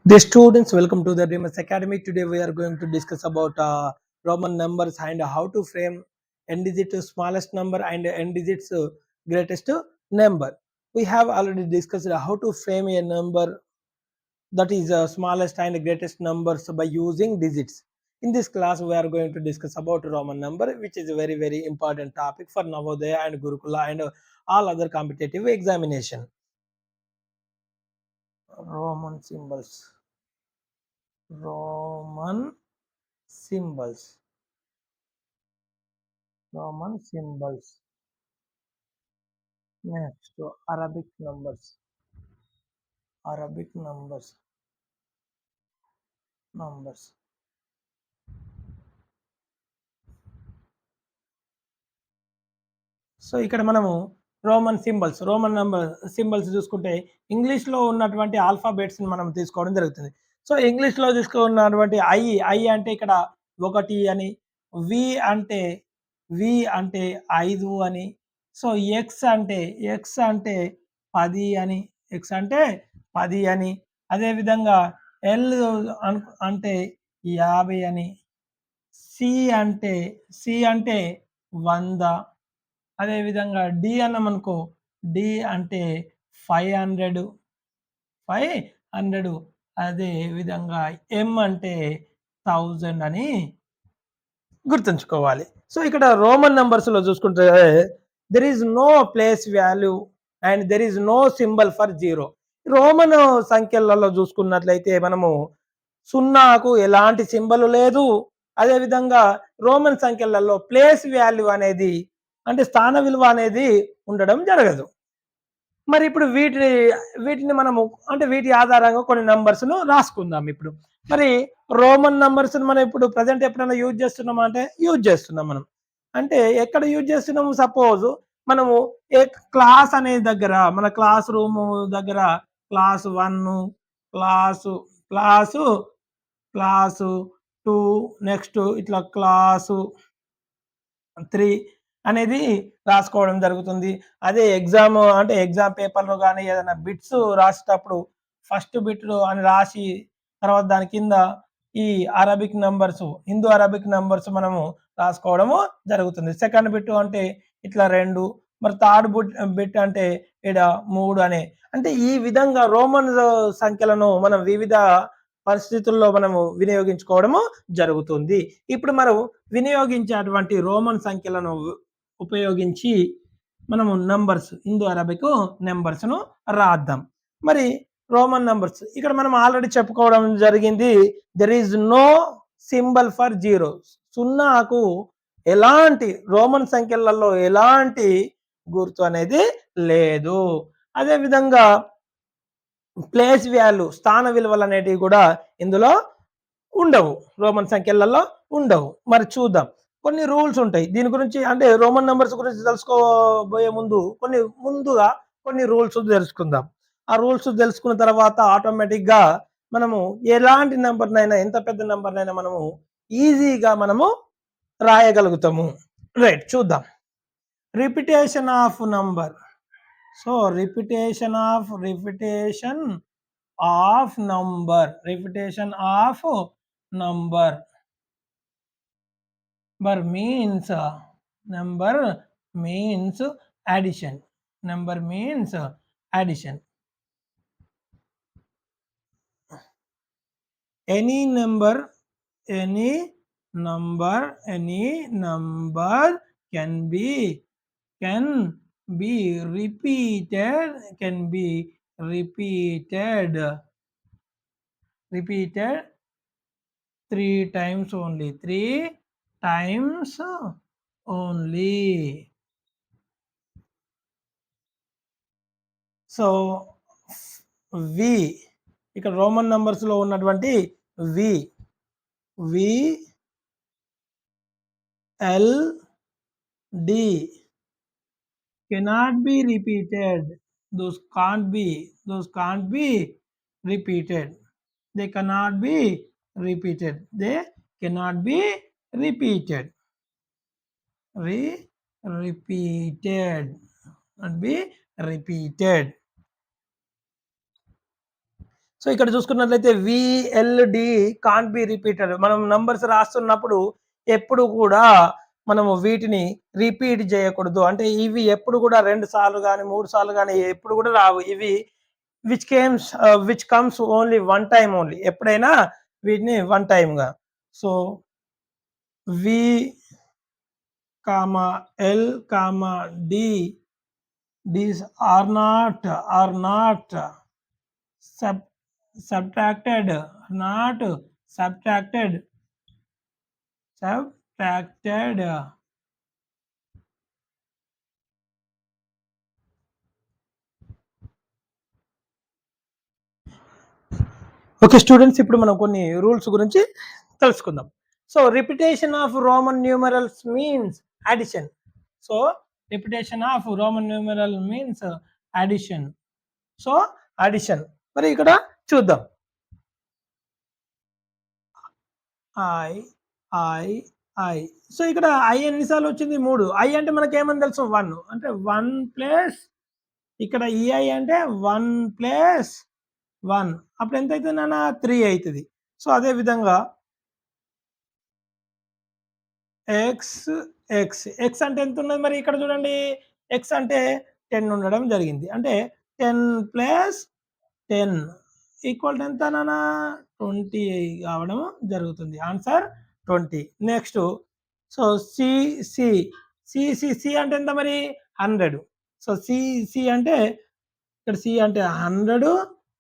The students, welcome to the Dreamers Academy. Today we are going to discuss about Roman numbers and how to frame n digit to smallest number and n digits greatest number. We have already discussed how to frame a number that is smallest and greatest numbers by using digits. In this class, we are going to discuss about Roman number, which is a very important topic for Navodaya and Gurukula and all other competitive examination. Roman symbols. Roman symbols. Roman symbols. Next, Arabic numbers. Arabic numbers. So ఇక్కడ మనము Roman number symbols చూసుకుంటే ఇంగ్లీష్లో ఉన్నటువంటి ఆల్ఫాబెట్స్ని మనం తీసుకోవడం జరుగుతుంది. So ఇంగ్లీష్లో తీసుకున్నటువంటి ఐ అంటే ఇక్కడ 1 అని, వి అంటే వి అంటే 5 అని, సో ఎక్స్ అంటే 10 అని, ఎక్స్ అంటే 10 అని, అదేవిధంగా ఎల్ అంటే 50 అని, సి అంటే 100, అదేవిధంగా డి అన్నామనుకో డి అంటే 500 అదే విధంగా ఎం అంటే 1000 అని గుర్తుంచుకోవాలి. సో ఇక్కడ రోమన్ నంబర్స్లో చూసుకుంటే there is no place value and there is no symbol for zero. Roman సంఖ్యలలో చూసుకున్నట్లయితే మనము సున్నాకు ఎలాంటి సింబల్ లేదు. అదేవిధంగా రోమన్ సంఖ్యలలో ప్లేస్ వాల్యూ అనేది అంటే స్థాన విలువ అనేది ఉండడం జరగదు. మరి ఇప్పుడు వీటిని మనము అంటే వీటి ఆధారంగా కొన్ని నంబర్స్ను రాసుకుందాం. ఇప్పుడు మరి రోమన్ నంబర్స్ మనం ఇప్పుడు ప్రజెంట్ ఎప్పుడైనా యూజ్ చేస్తున్నామా అంటే యూజ్ చేస్తున్నాం మనం. అంటే ఎక్కడ యూజ్ చేస్తున్నాము, సపోజ్ మనము ఏ క్లాస్ అనే దగ్గర మన క్లాస్ రూమ్ దగ్గర class 1, class class class 2, next ఇట్లా క్లాసు 3 అనేది రాసుకోవడం జరుగుతుంది. అదే ఎగ్జామ్ పేపర్‌లో గానీ ఏదైనా బిట్స్ రాసేటప్పుడు ఫస్ట్ బిట్ అని రాసి తర్వాత దాని కింద ఈ Arabic numbers, Hindu Arabic numbers మనము రాసుకోవడము జరుగుతుంది. సెకండ్ బిట్ అంటే ఇట్లా 2, మరి థర్డ్ బిట్ అంటే ఈడ 3 అనే. అంటే ఈ విధంగా రోమన్ సంఖ్యలను మనం వివిధ పరిస్థితుల్లో మనము వినియోగించుకోవడము జరుగుతుంది. ఇప్పుడు మనం వినియోగించేటువంటి రోమన్ సంఖ్యలను ఉపయోగించి మనము హిందూ అరబిక్ నెంబర్స్ను రాద్దాం. మరి రోమన్ నంబర్స్ ఇక్కడ మనం ఆల్రెడీ చెప్పుకోవడం జరిగింది. There is no symbol for zero. సున్నాకు ఎలాంటి రోమన్ సంఖ్యలలో ఎలాంటి గుర్తు అనేది లేదు. అదేవిధంగా ప్లేస్ వాల్యూ స్థాన విలువలు అనేటివి కూడా ఇందులో ఉండవు, రోమన్ సంఖ్యలలో ఉండవు. మరి చూద్దాం, కొన్ని రూల్స్ ఉంటాయి దీని గురించి. అంటే రోమన్ నంబర్స్ గురించి తెలుసుకోబోయే ముందుగా కొన్ని రూల్స్ తెలుసుకుందాం. ఆ రూల్స్ తెలుసుకున్న తర్వాత ఆటోమేటిక్గా మనము ఎలాంటి నెంబర్నైనా ఎంత పెద్ద నెంబర్నైనా మనము ఈజీగా మనము రాయగలుగుతాము. రైట్, చూద్దాం. Repetition of number. So repetition of number means addition. Number means addition. Any number can be repeated 3 times only. So we ఇక్కడ రోమన్ నంబర్స్ లో ఉన్నటువంటి V L D cannot be repeated. Those can't be repeated. They cannot be repeated. Not be repeated. So ఇక్కడ చూసుకున్నట్లయితే VLD can't be repeated. మనం numbers రాస్తున్నప్పుడు ఎప్పుడు కూడా మనము వీటిని రిపీట్ చేయకూడదు. అంటే ఇవి ఎప్పుడు కూడా 2 సార్లు గాని, 3 సార్లు గాని ఎప్పుడు కూడా రావు. ఇవి which comes only one time only. ఎప్పుడైనా వీటిని వన్ టైమ్‌గా. So V, L, D these are not sub subtracted, not subtracted. Okay students, ఇప్పుడు మనం కొన్ని రూల్స్ గురించి తెలుసుకుందాం. So repetition of Roman numerals means addition. So repetition of Roman numeral means addition. So addition మరి ఇక్కడ చూద్దాం. I I I so ఇక్కడ I ఎన్నిసార్లు వచ్చింది? 3. ఐ అంటే మనకేమని తెలుసు? 1. అంటే 1 ప్లస్ ఇక్కడ ఈఐ అంటే 1 ప్లస్ 1 అప్పుడు ఎంత అవుతుంది నాన్న? 3 అవుతుంది. సో అదే విధంగా ఎక్స్ ఎక్స్ ఎక్స్ అంటే ఎంత ఉన్నది? మరి ఇక్కడ చూడండి, ఎక్స్ అంటే 10 ఉండడం జరిగింది. అంటే 10 ప్లస్ 10 ఈక్వల్ టు ఎంత నాన్న? 20 కావడం జరుగుతుంది. Answer 20. Next so C C C C C అంటే ఎంత మరి? 100. సో సి సి అంటే ఇక్కడ సి అంటే 100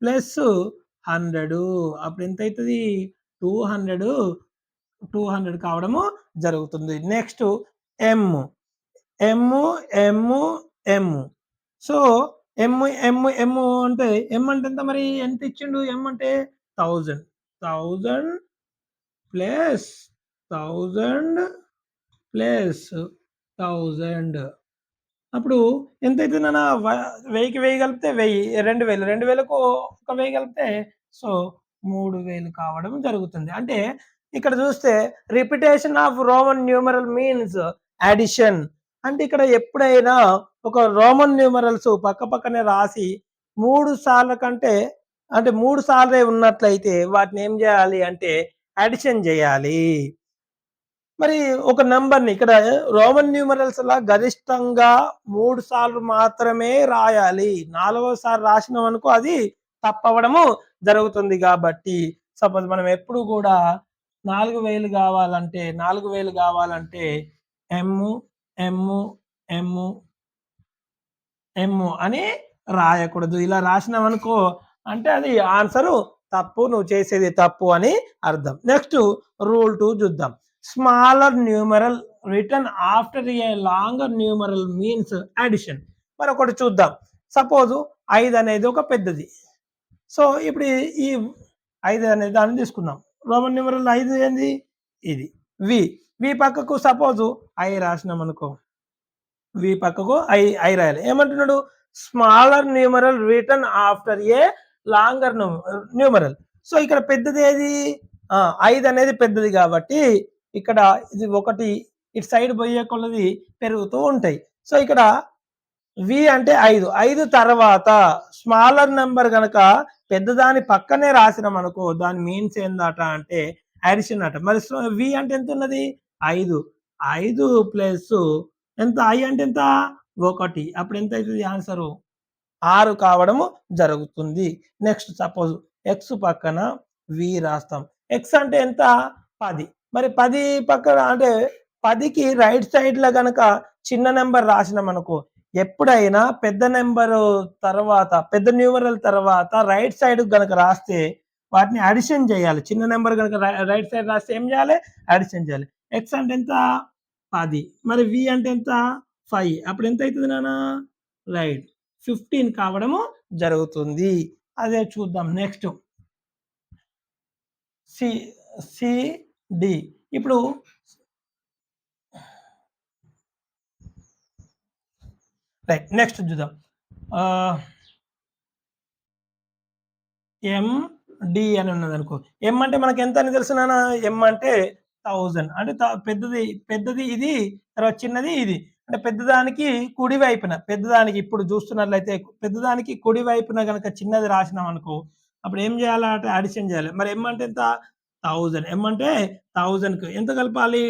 ప్లస్ 100 అప్పుడు ఎంత అవుతుంది? 200 కావడము జరుగుతుంది. నెక్స్ట్ ఎమ్ ఎమ్ ఎమ్ ఎమ్ సో ఎమ్ ఎమ్ ఎమ్ అంటే ఎమ్ అంటే ఎంత మరి? ఎంత ఇచ్చిండు? ఎమ్ అంటే 1000 ప్లస్ 1000 ప్లస్ 1000 అప్పుడు ఎంత అవుతుంది నాన్న? 1000కి 1000 కలిపితే 1000, 2000, 2000కు ఒక 1000 కలిపితే సో 3000 కావడం జరుగుతుంది. అంటే ఇక్కడ చూస్తే repetition of Roman numeral means addition. అంటే ఇక్కడ ఎప్పుడైనా ఒక రోమన్ న్యూమరల్స్ పక్క పక్కనే రాసి 3 సార్ల కంటే అంటే 3 సార్లే ఉన్నట్లయితే వాటిని ఏం చేయాలి అంటే అడిషన్ చేయాలి. మరి ఒక నంబర్‌ని ఇక్కడ రోమన్ న్యూమరల్స్‌లా గరిష్టంగా 3 సార్లు మాత్రమే రాయాలి. 4వసారి రాసినామనుకో అది తప్పవడము జరుగుతుంది కాబట్టి సపోజ్ మనం ఎప్పుడు కూడా 4000 కావాలంటే ఎమ్ ఎమ్ ఎమ్ ఎమ్ అని రాయకూడదు. ఇలా రాసినామనుకో అంటే అది ఆన్సరు తప్పు, నువ్వు చేసేది తప్పు అని అర్థం. నెక్స్ట్ రూల్ 2 చూద్దాం. స్మాలర్ న్యూమరల్ రిటర్న్ ఆఫ్టర్ ఏ లాంగర్ న్యూమరల్ మీన్స్ అడిషన్. మరొకటి చూద్దాం. సపోజ్ 5 అనేది ఒక పెద్దది. సో ఇప్పుడు ఈ 5 అనే దాన్ని తీసుకుందాం. రోమన్ న్యూమరల్ 5 ఏంది? ఇది వి. వి పక్కకు సపోజ్ ఐ రాసినాం అనుకో, వి పక్కకు ఐ రాయాలి. ఏమంటున్నాడు? స్మాలర్ న్యూమరల్ రిటర్న్ ఆఫ్టర్ ఏ లాంగర్ న్యూమరల్. సో ఇక్కడ పెద్దది ఏది? 5 అనేది పెద్దది కాబట్టి ఇక్కడ ఇది 1 ఇటు సైడ్ పోయే కొలది పెరుగుతూ ఉంటాయి. సో ఇక్కడ వి అంటే 5 తర్వాత స్మాలర్ నెంబర్ గనక పెద్దదాని పక్కనే రాసినాం అనుకో దాని మీన్స్ ఏందట అంటే అడిషన్ అట. మరి వి అంటే ఎంత ఉన్నది? 5 ప్లస్ ఎంత? ఐ అంటే ఎంత? 1 అప్పుడు ఎంత అవుతుంది? ఆన్సరు 6 కావడము జరుగుతుంది. నెక్స్ట్ సపోజ్ ఎక్స్ పక్కన వి రాస్తాం. ఎక్స్ అంటే ఎంత? 10. మరి 10 పక్కన అంటే 10కి రైట్ సైడ్‌లో గనక చిన్న నెంబర్ రాసినాం అనుకో, ఎప్పుడైనా పెద్ద నెంబరు తర్వాత పెద్ద న్యూమరల్ తర్వాత రైట్ సైడ్ గనక రాస్తే వాటిని అడిషన్ చేయాలి. చిన్న నెంబర్ గనక రైట్ సైడ్ రాస్తే ఏం చేయాలి? అడిషన్ చేయాలి. ఎక్స్ అంటే ఎంత? 10. మరి వి అంటే ఎంత? 5. అప్పుడు ఎంత అవుతుంది నాన్న? రైట్ 15 కావడము జరుగుతుంది. అదే చూద్దాం నెక్స్ట్ సి సి డి. ఇప్పుడు రైట్ నెక్స్ట్ చూద్దాం. ఎం డి అని ఉన్నది అనుకో. ఎం అంటే మనకి ఎంత అని తెలుసు నాన్న? ఎం అంటే 1000. అంటే పెద్దది ఇది, తర్వాత చిన్నది ఇది. అంటే పెద్దదానికి కుడి వైపున, పెద్దదానికి ఇప్పుడు చూస్తున్నట్లయితే పెద్దదానికి కుడి వైపున గనక చిన్నది రాసినాం అనుకో అప్పుడు ఏం చేయాలంటే అడిషన్ చేయాలి. మరి ఎం అంటే ఎంత? 1000. ఎం అంటే 1000కు ఎంత కలపాలి?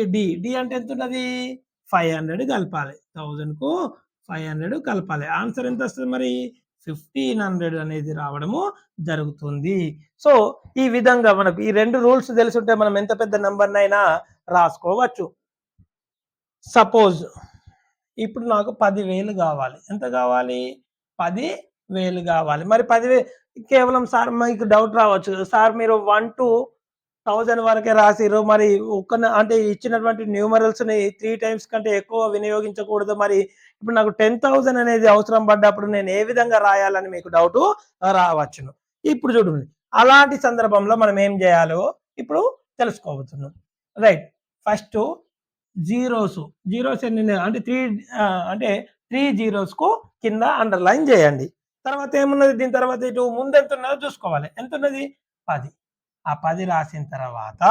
డి అంటే ఎంతున్నది? 500 కలపాలి. 1000కు 500 కలపాలి. ఆన్సర్ ఎంతొస్తది మరి? 1500 అనేది రావడము జరుగుతుంది. సో, ఈ విధంగా మనకు ఈ 2 రూల్స్ తెలిసుంటే మనం ఎంత పెద్ద నంబర్‌నైనా రాసుకోవచ్చు. సపోజ్ ఇప్పుడు నాకు 10,000 గావాలి. ఎంత గావాలి? 10,000 గావాలి. మరి 10,000 కేవలం సార్ మీకు డౌట్ రావచ్చు. సార్ మీరు 1-1000 వరకే రాసిర్రు. మరి అంటే ఇచ్చినటువంటి న్యూమరల్స్‌ని 3 టైమ్స్ కంటే ఎక్కువ వినియోగించకూడదు. మరి ఇప్పుడు నాకు 10,000 అనేది అవసరం పడ్డప్పుడు నేను ఏ విధంగా రాయాలని మీకు డౌటు రావచ్చును. ఇప్పుడు చూడండి. అలాంటి సందర్భంలో మనం ఏం జేయాలో ఇప్పుడు తెలుసుకోబోతున్నాం. రైట్. ఫస్టు జీరోస్ ఎన్ని అంటే 3 జీరోస్‌కు కింద అండర్‌లైన్ చేయండి. తర్వాత ఏమున్నది? దీని తర్వాత ఇటు ముందెంతున్నదో చూసుకోవాలి. ఎంతున్నది? 10. ఆ 10 రాసిన తర్వాత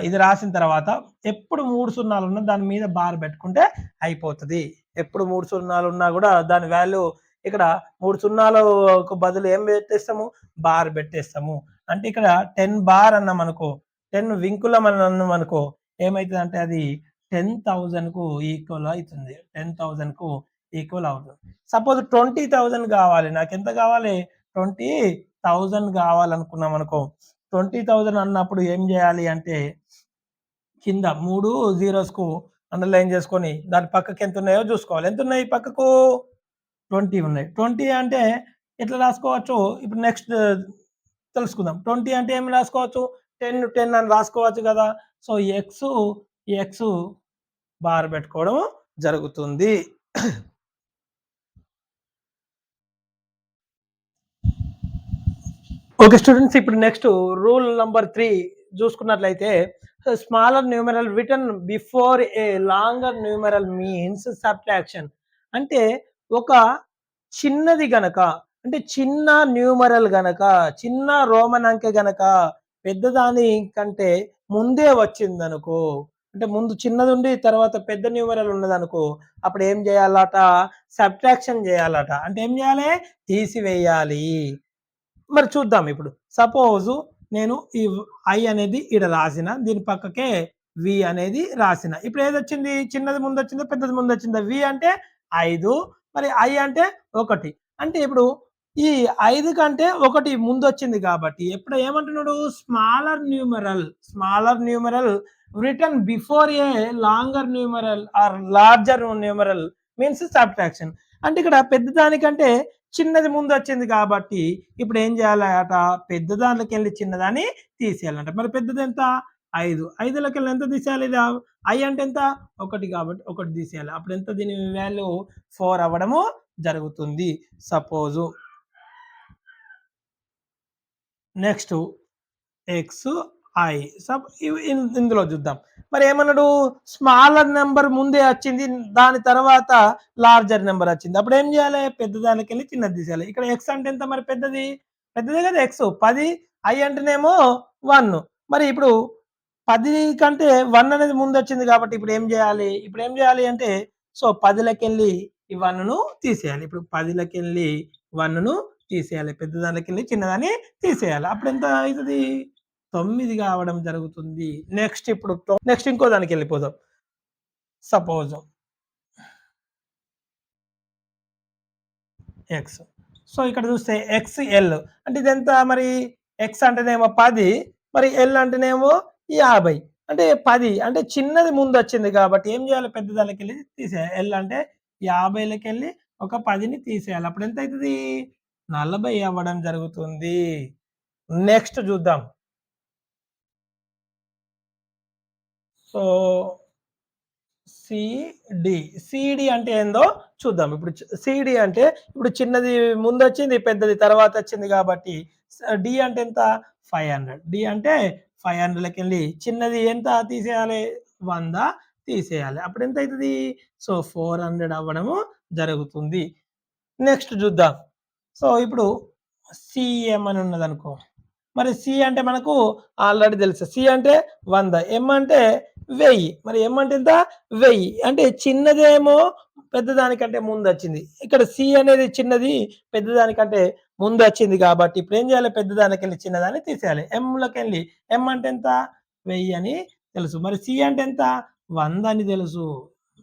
ఇది రాసిన తర్వాత ఎప్పుడు 3 సున్నాలున్నా దాని మీద బార్ పెట్టుకుంటే అయిపోతది. ఎప్పుడు 3 సున్నాలున్నా గూడా దాని వాల్యూ ఇక్కడ 3 సున్నాలకు బదులు ఏం పెట్టేస్తాము? బార్ పెట్టేస్తాము. అంటే ఇక్కడ 10 బార్ అన్నామనుకో, 10 వింకులం అన్నామనుకో ఏమైతదంటే అది 10,000కు ఈక్వల్ అయితుంది. 10,000కు ఈక్వల్ అవుతుంది. సపోజ్ 20,000 గావాలి. నాకెంత గావాలి? 20,000 గావాలనుకున్నామనుకో, 20,000 అన్నప్పుడు ఏం జేయాలి అంటే కింద 3 జీరోస్‌కు అండర్‌లైన్ చేసుకొని దాని పక్కకి ఎంతున్నాయో చూసుకోవాలి. ఎంతున్నాయి పక్కకు? 20 ఉన్నాయి. 20 అంటే ఎట్లా రాసుకోవచ్చు? ఇప్పుడు నెక్స్ట్ తెలుసుకుందాం. 20 అంటే ఏమి రాసుకోవచ్చు? 10 అని రాసుకోవచ్చు గదా! సో, ఎక్స్ బార్ పెట్టుకోవడం జరుగుతుంది. ఓకే స్టూడెంట్స్, ఇప్పుడు నెక్స్ట్ రూల్ నంబర్ 3 చూసుకున్నట్లయితే smaller numeral written before a longer numeral means subtraction. అంటే ఒక చిన్నది గనక అంటే చిన్న న్యూమరల్ గనక చిన్న రోమన్ అంకె గనక పెద్దదాని కంటే ముందే వచ్చిందనుకో, అంటే ముందు చిన్నదుండి తర్వాత పెద్ద న్యూమరల్ ఉన్నదనుకో, అప్పుడు ఏం చేయాలట? సబ్ట్రాక్షన్ చేయాలట. అంటే ఏం చేయాలి? తీసివేయాలి. మరి చూద్దాం ఇప్పుడు. సపోజు నేను ఈ ఐ అనేది ఈడ రాసిన. దీని పక్కకే వి అనేది రాసిన. ఇప్పుడు ఏదొచ్చింది? చిన్నది ముందొచ్చిందా? పెద్దది ముందొచ్చిందా? వి అంటే 5, మరి ఐ అంటే 1. అంటే ఇప్పుడు ఈ 5 కంటే 1 ముందొచ్చింది కాబట్టి ఇప్పుడు ఏమంటున్నాడు? Smaller numeral written before a longer numeral or larger numeral means subtraction. అంటే ఇక్కడ పెద్దదానికంటే చిన్నది ముందొచ్చింది కాబట్టి ఇప్పుడు ఏం చేయాలట? పెద్ద దాంట్లోకెళ్ళి చిన్నదాన్ని తీసేయాలంట. మరి పెద్దదెంత? 5. 5లోకెళ్ళి ఎంత తీసేయాలి? ఇది ఐ అంటే ఎంత? 1 కాబట్టి 1 తీసేయాలి. అప్పుడు ఎంత? దీని వాల్యూ 4 అవ్వడము జరుగుతుంది. సపోజు నెక్స్ట్ ఎక్స్ ఐ ఇందులో చూద్దాం. మరి ఏమన్నాడు? స్మాలర్ నెంబర్ ముందే వచ్చింది. దాని తర్వాత లార్జర్ నెంబర్ వచ్చింది. అప్పుడు ఏం చేయాలి? పెద్ద దానికెళ్ళి చిన్నది తీసేయాలి. ఇక్కడ ఎక్స్ అంటే ఎంత మరి? పెద్దది పెద్దదే కదా ఎక్స్. 10 ఐ అంటేనేమో 1. మరి ఇప్పుడు 10 కంటే 1 అనేది ముందు వచ్చింది కాబట్టి ఇప్పుడు ఏం చేయాలి? ఇప్పుడు ఏం చేయాలి అంటే సో 10లకెళ్ళి ఈ 1ను తీసేయాలి. ఇప్పుడు 10లకెళ్ళి 1ను తీసేయాలి. పెద్ద దానికెళ్ళి చిన్నదాన్ని తీసేయాలి. అప్పుడు ఎంత అవుతుంది? 9 కావడం జరుగుతుంది. నెక్స్ట్ ఇప్పుడు నెక్స్ట్ ఇంకో దానికెళ్ళిపోదాం. Suppose X. సో ఇక్కడ చూస్తే ఎక్స్ఎల్ అంటే ఇదెంత మరి? ఎక్స్ అంటేనేమో 10, మరి ఎల్ అంటేనేమో 50. అంటే 10 అంటే చిన్నది ముందొచ్చింది కాబట్టి ఏం చేయాలి? పెద్ద దానికెళ్ళి తీసేయాలి. ఎల్ అంటే 50లకెళ్ళి ఒక 10ని తీసేయాలి. అప్పుడు ఎంత అవుతుంది? 40 అవ్వడం జరుగుతుంది. నెక్స్ట్ చూద్దాం. సో సిడి అంటే ఏందో చూద్దాం. ఇప్పుడు సిడి అంటే ఇప్పుడు చిన్నది ముందొచ్చింది, పెద్దది తర్వాత వచ్చింది కాబట్టి డి అంటే ఎంత? 500. డి అంటే 500లకెళ్ళి చిన్నది ఎంత తీసేయాలి? 100 తీసేయాలి. అప్పుడు ఎంత అవుతుంది? సో 400 అవ్వడము జరుగుతుంది. నెక్స్ట్ చూద్దాం. సో ఇప్పుడు సిఎం అని ఉన్నదనుకో. మరి సి అంటే మనకు ఆల్రెడీ తెలుసు. సి అంటే 100, ఎం అంటే 1000. మరి ఎం అంటే ఎంత? 1000. అంటే చిన్నదేమో పెద్దదానికంటే ముందొచ్చింది. ఇక్కడ సి అనేది చిన్నది పెద్దదానికంటే ముందు వచ్చింది కాబట్టి ఇప్పుడు ఏం చేయాలి? పెద్దదానికెళ్ళి చిన్నదాన్ని తీసేయాలి. ఎంలోకెళ్ళి ఎం అంటే ఎంత? 1000 అని తెలుసు. మరి సి అంటే ఎంత? 100 అని తెలుసు.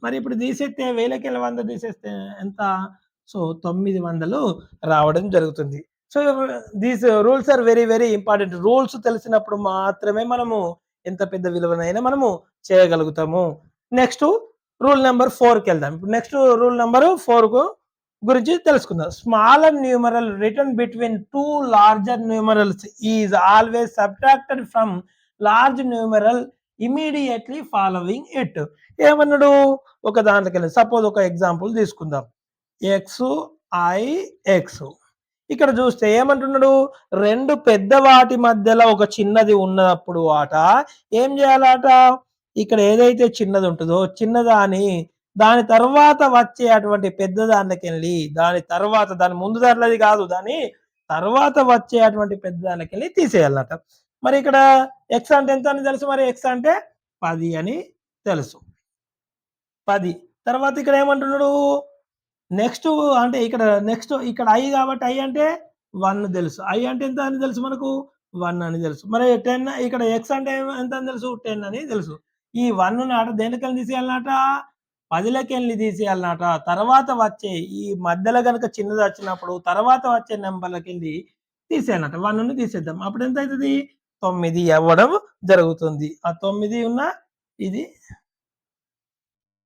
మరి ఇప్పుడు తీసేస్తే 1000కెళ్ళి 100 తీసేస్తే ఎంత? సో, 900 రావడం జరుగుతుంది. So, these rules are very, very important. Rules తెలిసినప్పుడు మాత్రమే మనము ఎంత పెద్ద విలువనైనా మనము చేయగలుగుతాము. నెక్స్ట్ రూల్ నంబర్ 4కెళ్దాం. ఇప్పుడు నెక్స్ట్ రూల్ నంబర్ 4 గురించి తెలుసుకుందాం. Smaller numeral return between 2 larger numerals is always subtracted from large numeral immediately following it. ఏమన్నాడు? ఒక దాంట్లోకెళ్ళి సపోజ్ ఒక ఎగ్జాంపుల్ తీసుకుందాం. X, I, X. ఇక్కడ చూస్తే ఏమంటున్నాడు? 2 పెద్ద వాటి మధ్యలో ఒక చిన్నది ఉన్నప్పుడు ఆట ఏం చేయాలట? ఇక్కడ ఏదైతే చిన్నది ఉంటదో చిన్నదాని దాని తర్వాత వచ్చే అటువంటి పెద్ద దాంట్లోకెళ్ళి దాని ముందు దాంట్లోది కాదు. దాని తర్వాత వచ్చే అటువంటి పెద్ద దాంట్లోకెళ్ళి తీసేయాలట. మరి ఇక్కడ ఎక్స్ అంటే ఎంత అని తెలుసు? మరి ఎక్స్ అంటే 10 అని తెలుసు. 10 తర్వాత ఇక్కడ ఏమంటున్నాడు? నెక్స్ట్ అంటే ఇక్కడ ఐ కాబట్టి ఐ అంటే 1 తెలుసు. ఐ అంటే ఎంత అని తెలుసు మనకు? 1 అని తెలుసు. మరి 10 ఇక్కడ ఎక్స్ అంటే ఎంత అని తెలుసు? 10 అని తెలుసు. ఈ 1 నాట దేనికెళ్ళి తీసేయాలన్నట? 10లకెళ్ళి తీసేయాలన్నట. తర్వాత వచ్చే ఈ మధ్యలో గనుక చిన్నది వచ్చినప్పుడు తర్వాత వచ్చే నంబర్‌లకెళ్ళి తీసేయాలన్నట. 1ని తీసేద్దాం. అప్పుడు ఎంత అయితది? 9 అవ్వడం జరుగుతుంది. ఆ 9 ఉన్న ఇది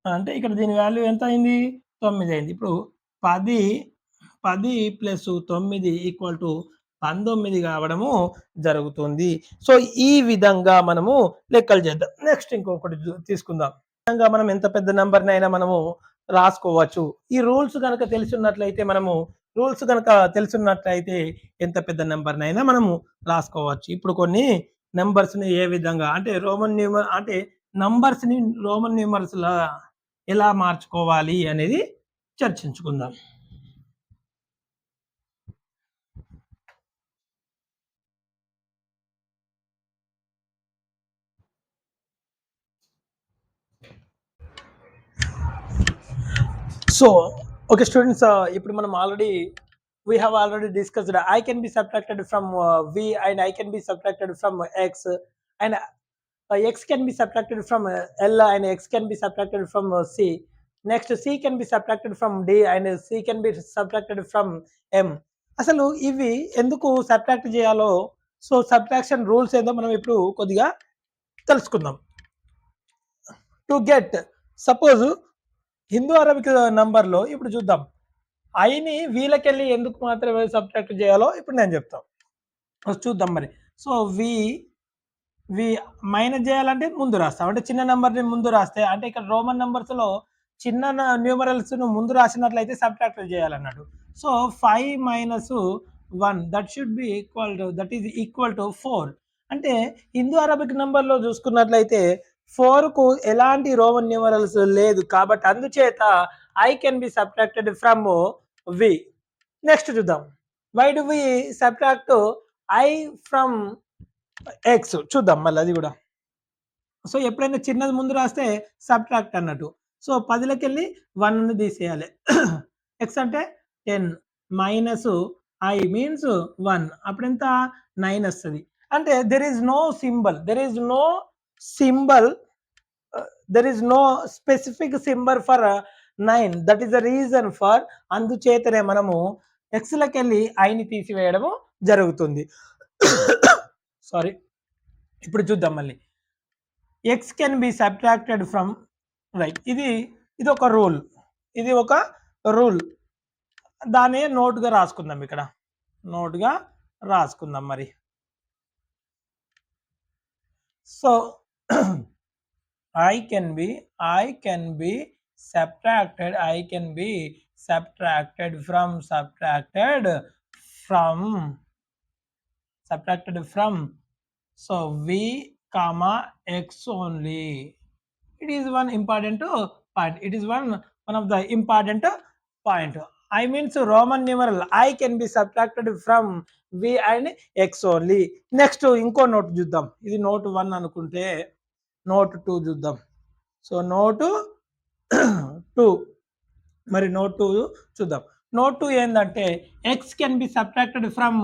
అంటే ఇక్కడ దీని వాల్యూ ఎంత అయింది? 9 అయింది. ఇప్పుడు 10 ప్లస్ 9 ఈక్వల్ టు 19 కావడము జరుగుతుంది. సో, ఈ విధంగా మనము లెక్కలు చేద్దాం. నెక్స్ట్ ఇంకొకటి తీసుకుందాం. ఈ విధంగా మనం ఎంత పెద్ద నంబర్‌నైనా మనము రాసుకోవచ్చు. ఈ రూల్స్ గనక తెలిసున్నట్లయితే ఎంత పెద్ద నంబర్‌నైనా మనము రాసుకోవచ్చు. ఇప్పుడు కొన్ని నంబర్స్‌ని ఏ విధంగా అంటే నంబర్స్‌ని రోమన్ న్యూమరల్స్‌లా ఎలా మార్చుకోవాలి అనేది చర్చించుకుందాం. సో, ఓకే స్టూడెంట్స్, ఇప్పుడు మనం we have already discussed I can be subtracted from V and I can be subtracted from X, and X can be subtracted from L and X can be subtracted from C. Next C can be subtracted from D and C can be subtracted from M. అసలు ఇవి ఎందుకు subtract చేయాలో, so subtraction rules ఏందో మనం ఇప్పుడు కొద్దిగా తెలుసుకుందాం. To get suppose Hindu Arabic నంబర్‌లో ఇప్పుడు చూద్దాం. ఐని వీళ్ళకెళ్ళి ఎందుకు మాత్రమే సబ్ట్రాక్ట్ చేయాలో ఇప్పుడు నేను చెప్తాను. చూద్దాం మరి. సో వి మైనస్ చేయాలంటే ముందు రాస్తాం. అంటే చిన్న నంబర్‌ని ముందు రాస్తే అంటే ఇక్కడ రోమన్ నంబర్స్‌లో చిన్న న్యూమరల్స్‌ను ముందు రాసినట్లయితే సబ్ట్రాక్ట్ చేయాలన్నాడు. So 5 - 1 that is equal to 4. అంటే హిందూ అరబిక్ నంబర్‌లో చూసుకున్నట్లయితే 4కు ఎలాంటి రోమన్ న్యూమరల్స్ లేదు. కాబట్టి అందుచేత I can be subtracted from V. Next చూద్దాం. Why do we subtract I from X చూద్దాం మళ్ళీ అది కూడా. సో ఎప్పుడైనా చిన్నది ముందు రాస్తే సబ్ట్రాక్ట్ అన్నట్టు. సో 10లకెళ్ళి 1ని తీసేయాలి. ఎక్స్ అంటే 10 మైనస్ ఐ మీన్స్ 1 అప్పుడెంత 9 వస్తుంది. అంటే there is no specific symbol for 9. That is the reason for అందుచేతనే మనము ఎక్స్‌లకెళ్ళి ఐని తీసివేయడము జరుగుతుంది. సారీ. ఇప్పుడు చూద్దాం మళ్ళీ. X can be subtracted from right. ఇది ఒక రూల్. దాన్ని నోట్‌గా రాసుకుందాం ఇక్కడ. మరి. So I can be subtracted from so v comma x only. It is one important point. It is one of the important point. I means Roman numeral I can be subtracted from v and x only. Next ఇంకో note చూద్దాం. ఇది note 1 అనుకుంటే note 2 చూద్దాం. So note 2 మరి note 2 చూద్దాం. Note 2 ఏందంటే X can be subtracted from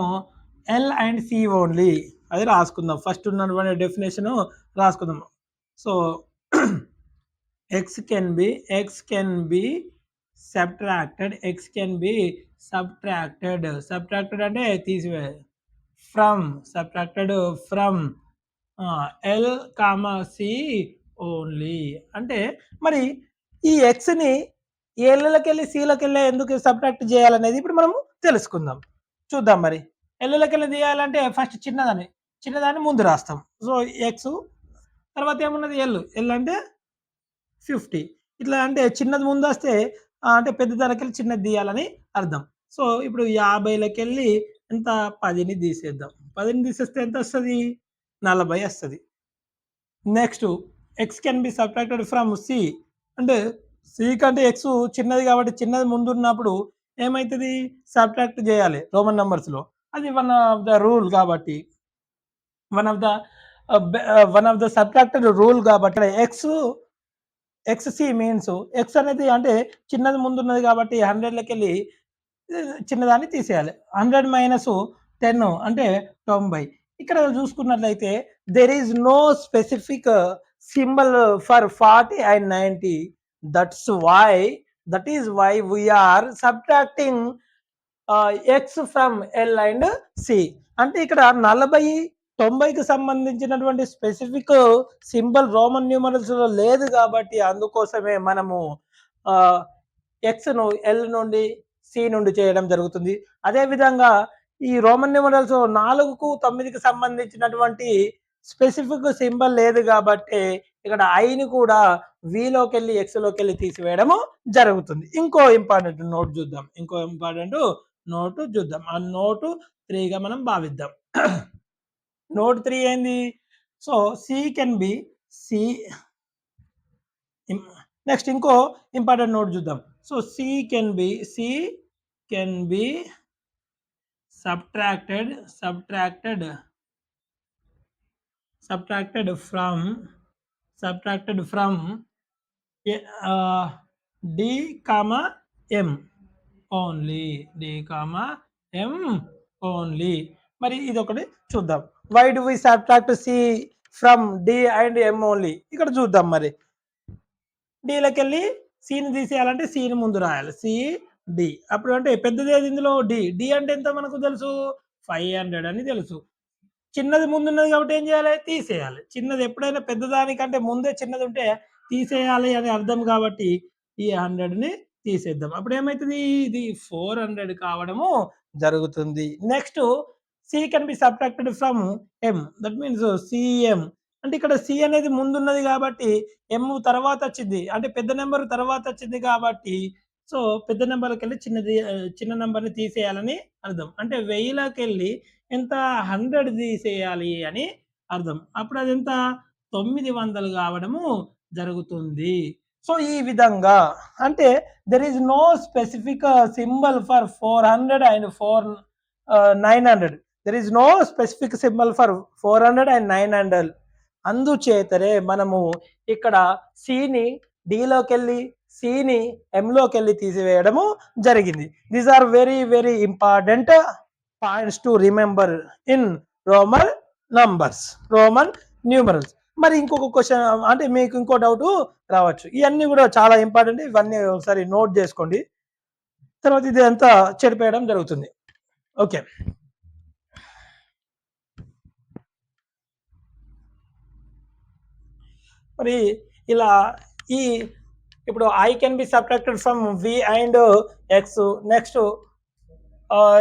L and C only. అది రాసుకుందాం. ఫస్ట్ ఉన్నటువంటి డెఫినేషన్ రాసుకుందాం. So x can be subtracted అంటే తీసివే subtracted from L comma C only. అంటే మరి ఈ ఎక్స్ని ఎల్లకెళ్ళి సీలకెళ్ళి ఎందుకు సబ్ట్రాక్ట్ చేయాలనేది ఇప్పుడు మనము తెలుసుకుందాం. చూద్దాం మరి. ఎల్లకెళ్ళి తీయాలంటే ఫస్ట్ చిన్నదాన్ని ముందు రాస్తాం. సో ఎక్స్ తర్వాత ఏమున్నది ఎల్ అంటే 50. ఇట్లా అంటే చిన్నది ముందొస్తే అంటే పెద్ద దానికెళ్ళి చిన్నది తీయాలని అర్థం. సో ఇప్పుడు 50లకెళ్ళి ఎంత 10ని తీసేద్దాం. 10ని తీసేస్తే ఎంత వస్తది? 40 వస్తది. Next X can be subtracted from C. అంటే సి కంటే ఎక్స్ చిన్నది కాబట్టి చిన్నది ముందున్నప్పుడు ఏమైతది? సబ్ట్రాక్ట్ చేయాలి రోమన్ నంబర్స్‌లో. అది వన్ ఆఫ్ ద రూల్ కాబట్టి one of the subtracted rule కాబట్టి ఎక్స్‌సి మీన్స్ ఎక్స్ అనేది అంటే చిన్నది ముందున్నది కాబట్టి 100లకెళ్ళి చిన్నదాన్ని తీసేయాలి. 100 మైనస్ 10 అంటే 90. ఇక్కడ చూసుకున్నట్లయితే there is no specific symbol for 40 and 90. That is why we are subtracting X from L and C. అంటే ఇక్కడ 40 90కి సంబంధించినటువంటి స్పెసిఫిక్ సింబల్ రోమన్ న్యూమరల్స్ లో లేదు కాబట్టి అందుకోసమే మనము ఎక్స్ను ఎల్ నుండి సి నుండి చేయడం జరుగుతుంది. అదేవిధంగా ఈ రోమన్ న్యూమరల్స్ 4కు 9కి సంబంధించినటువంటి స్పెసిఫిక్ సింబల్ లేదు కాబట్టి ఇక్కడ ఐని కూడా విలోకెళ్ళి ఎక్స్లోకెళ్ళి తీసివేయడము జరుగుతుంది. ఇంకో ఇంపార్టెంట్ నోట్ చూద్దాం. ఆ నోటు 3గా మనం భావిద్దాం. నోట్ 3 ఏంది? So C can be C. Next ఇంకో ఇంపార్టెంట్ నోట్ చూద్దాం. So C can be subtracted from D comma M only. మరి ఇది ఒకటి చూద్దాం. Why do we subtract C from D and M only? ఇక్కడ చూద్దాం. మరి డిలోకెళ్ళి సిని తీసేయాలంటే సిని ముందు రాయాలి. C D. అప్పుడు అంటే పెద్దది ఏది ఇందులో? డి అంటే ఎంత మనకు తెలుసు? 500 అని తెలుసు. చిన్నది ముందున్నది కాబట్టి ఏం చేయాలి? తీసేయాలి. చిన్నది ఎప్పుడైనా పెద్దదానికంటే ముందే చిన్నది ఉంటే తీసేయాలి అని అర్థం కాబట్టి ఈ 100ని తీసేద్దాం. అప్పుడు ఏమైతుంది? ఇది 400 కావడము జరుగుతుంది. Next C can be subtracted from M. That means CM. అంటే ఇక్కడ సి అనేది ముందున్నది కాబట్టి ఎం తర్వాత వచ్చింది. అంటే పెద్ద నెంబర్ తర్వాత వచ్చింది కాబట్టి సో పెద్ద నెంబర్‌కెళ్ళి చిన్న నెంబర్‌ని తీసేయాలని అర్థం. అంటే 1000కెళ్ళి ఎంత? 100 తీసేయాలి అని అర్థం. అప్పుడు అదెంత? 900 కావడము జరుగుతుంది. సో ఈ విధంగా అంటే there is no specific symbol for 400 and 900. There is no specific symbol for 400 and 900. అందుచేతనే మనము ఇక్కడ సిని డిలోకెళ్ళి సిని ఎంలోకెళ్ళి తీసివేయడము జరిగింది. These are very very important points to remember in Roman numerals. మరి ఇంకొక క్వశ్చన్ అంటే మీకు ఇంకో డౌట్ రావచ్చు. ఇవన్నీ కూడా చాలా ఇంపార్టెంట్. ఇవన్నీ ఒకసారి నోట్ చేసుకోండి. తర్వాత ఇది అంతా చెరిపేయడం జరుగుతుంది. ఓకే. మరి ఇలా ఇప్పుడు I can be subtracted from V and X. Next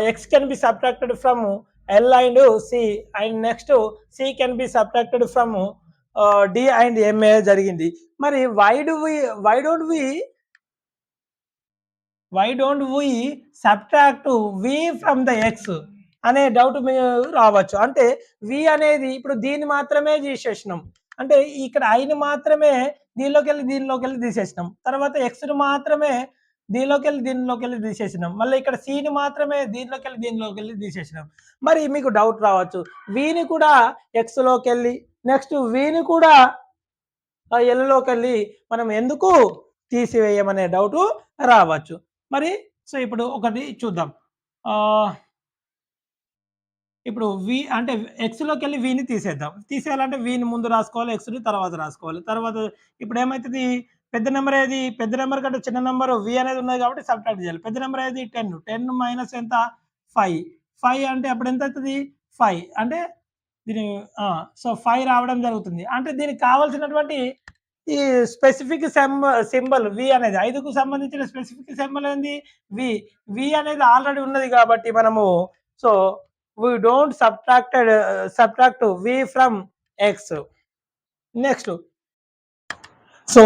X can be subtracted from L and C. And next C can be subtracted from D and M జరిగింది. మరి why don't we subtract V from the X అనే doubt రావచ్చు. అంటే వి అనేది ఇప్పుడు దీన్ని మాత్రమే తీసేసినాం. అంటే ఇక్కడ ఐని మాత్రమే దీనిలోకెళ్ళి తీసేసినాం. తర్వాత ఎక్స్‌ని మాత్రమే దీనిలోకెళ్ళి తీసేసినాం. మళ్ళీ ఇక్కడ సిని మాత్రమే దీనిలోకెళ్ళి తీసేసినాం. మరి మీకు డౌట్ రావచ్చు. విని కూడా ఎక్స్‌లోకెళ్ళి నెక్స్ట్ విని కూడా ఎల్‌లోకెళ్ళి మనం ఎందుకు తీసివేయమనే డౌట్ రావచ్చు. మరి సో, ఇప్పుడు ఒకటి చూద్దాం. ఆహ్, ఇప్పుడు అంటే ఎక్స్‌లోకెళ్ళి వీని తీసేద్దాం. తీసేయాలంటే వీని ముందు రాసుకోవాలి. ఎక్స్‌ని తర్వాత రాసుకోవాలి. తర్వాత ఇప్పుడేమైతది పెద్ద నంబర్ ఏది? పెద్ద నంబర్ కంటే చిన్న నంబరు వి అనేది ఉన్నది కాబట్టి సబ్ట్రాక్ట్ చేయాలి. పెద్ద నంబర్ ఏది? 10. 10 మైనస్ ఎంత? 5. 5 అంటే అప్పుడు ఎంతయితది? 5 అంటే దీని ఆ! సో, 5 రావడం జరుగుతుంది. అంటే దీనికి కావాల్సినటువంటి ఈ స్పెసిఫిక్ సింబల్ వి అనేది 5కు సంబంధించిన స్పెసిఫిక్ సింబల్ ఏంది? వి. వి అనేది ఆల్రెడీ ఉన్నది కాబట్టి మనము so, we don't subtract V from X. Next so,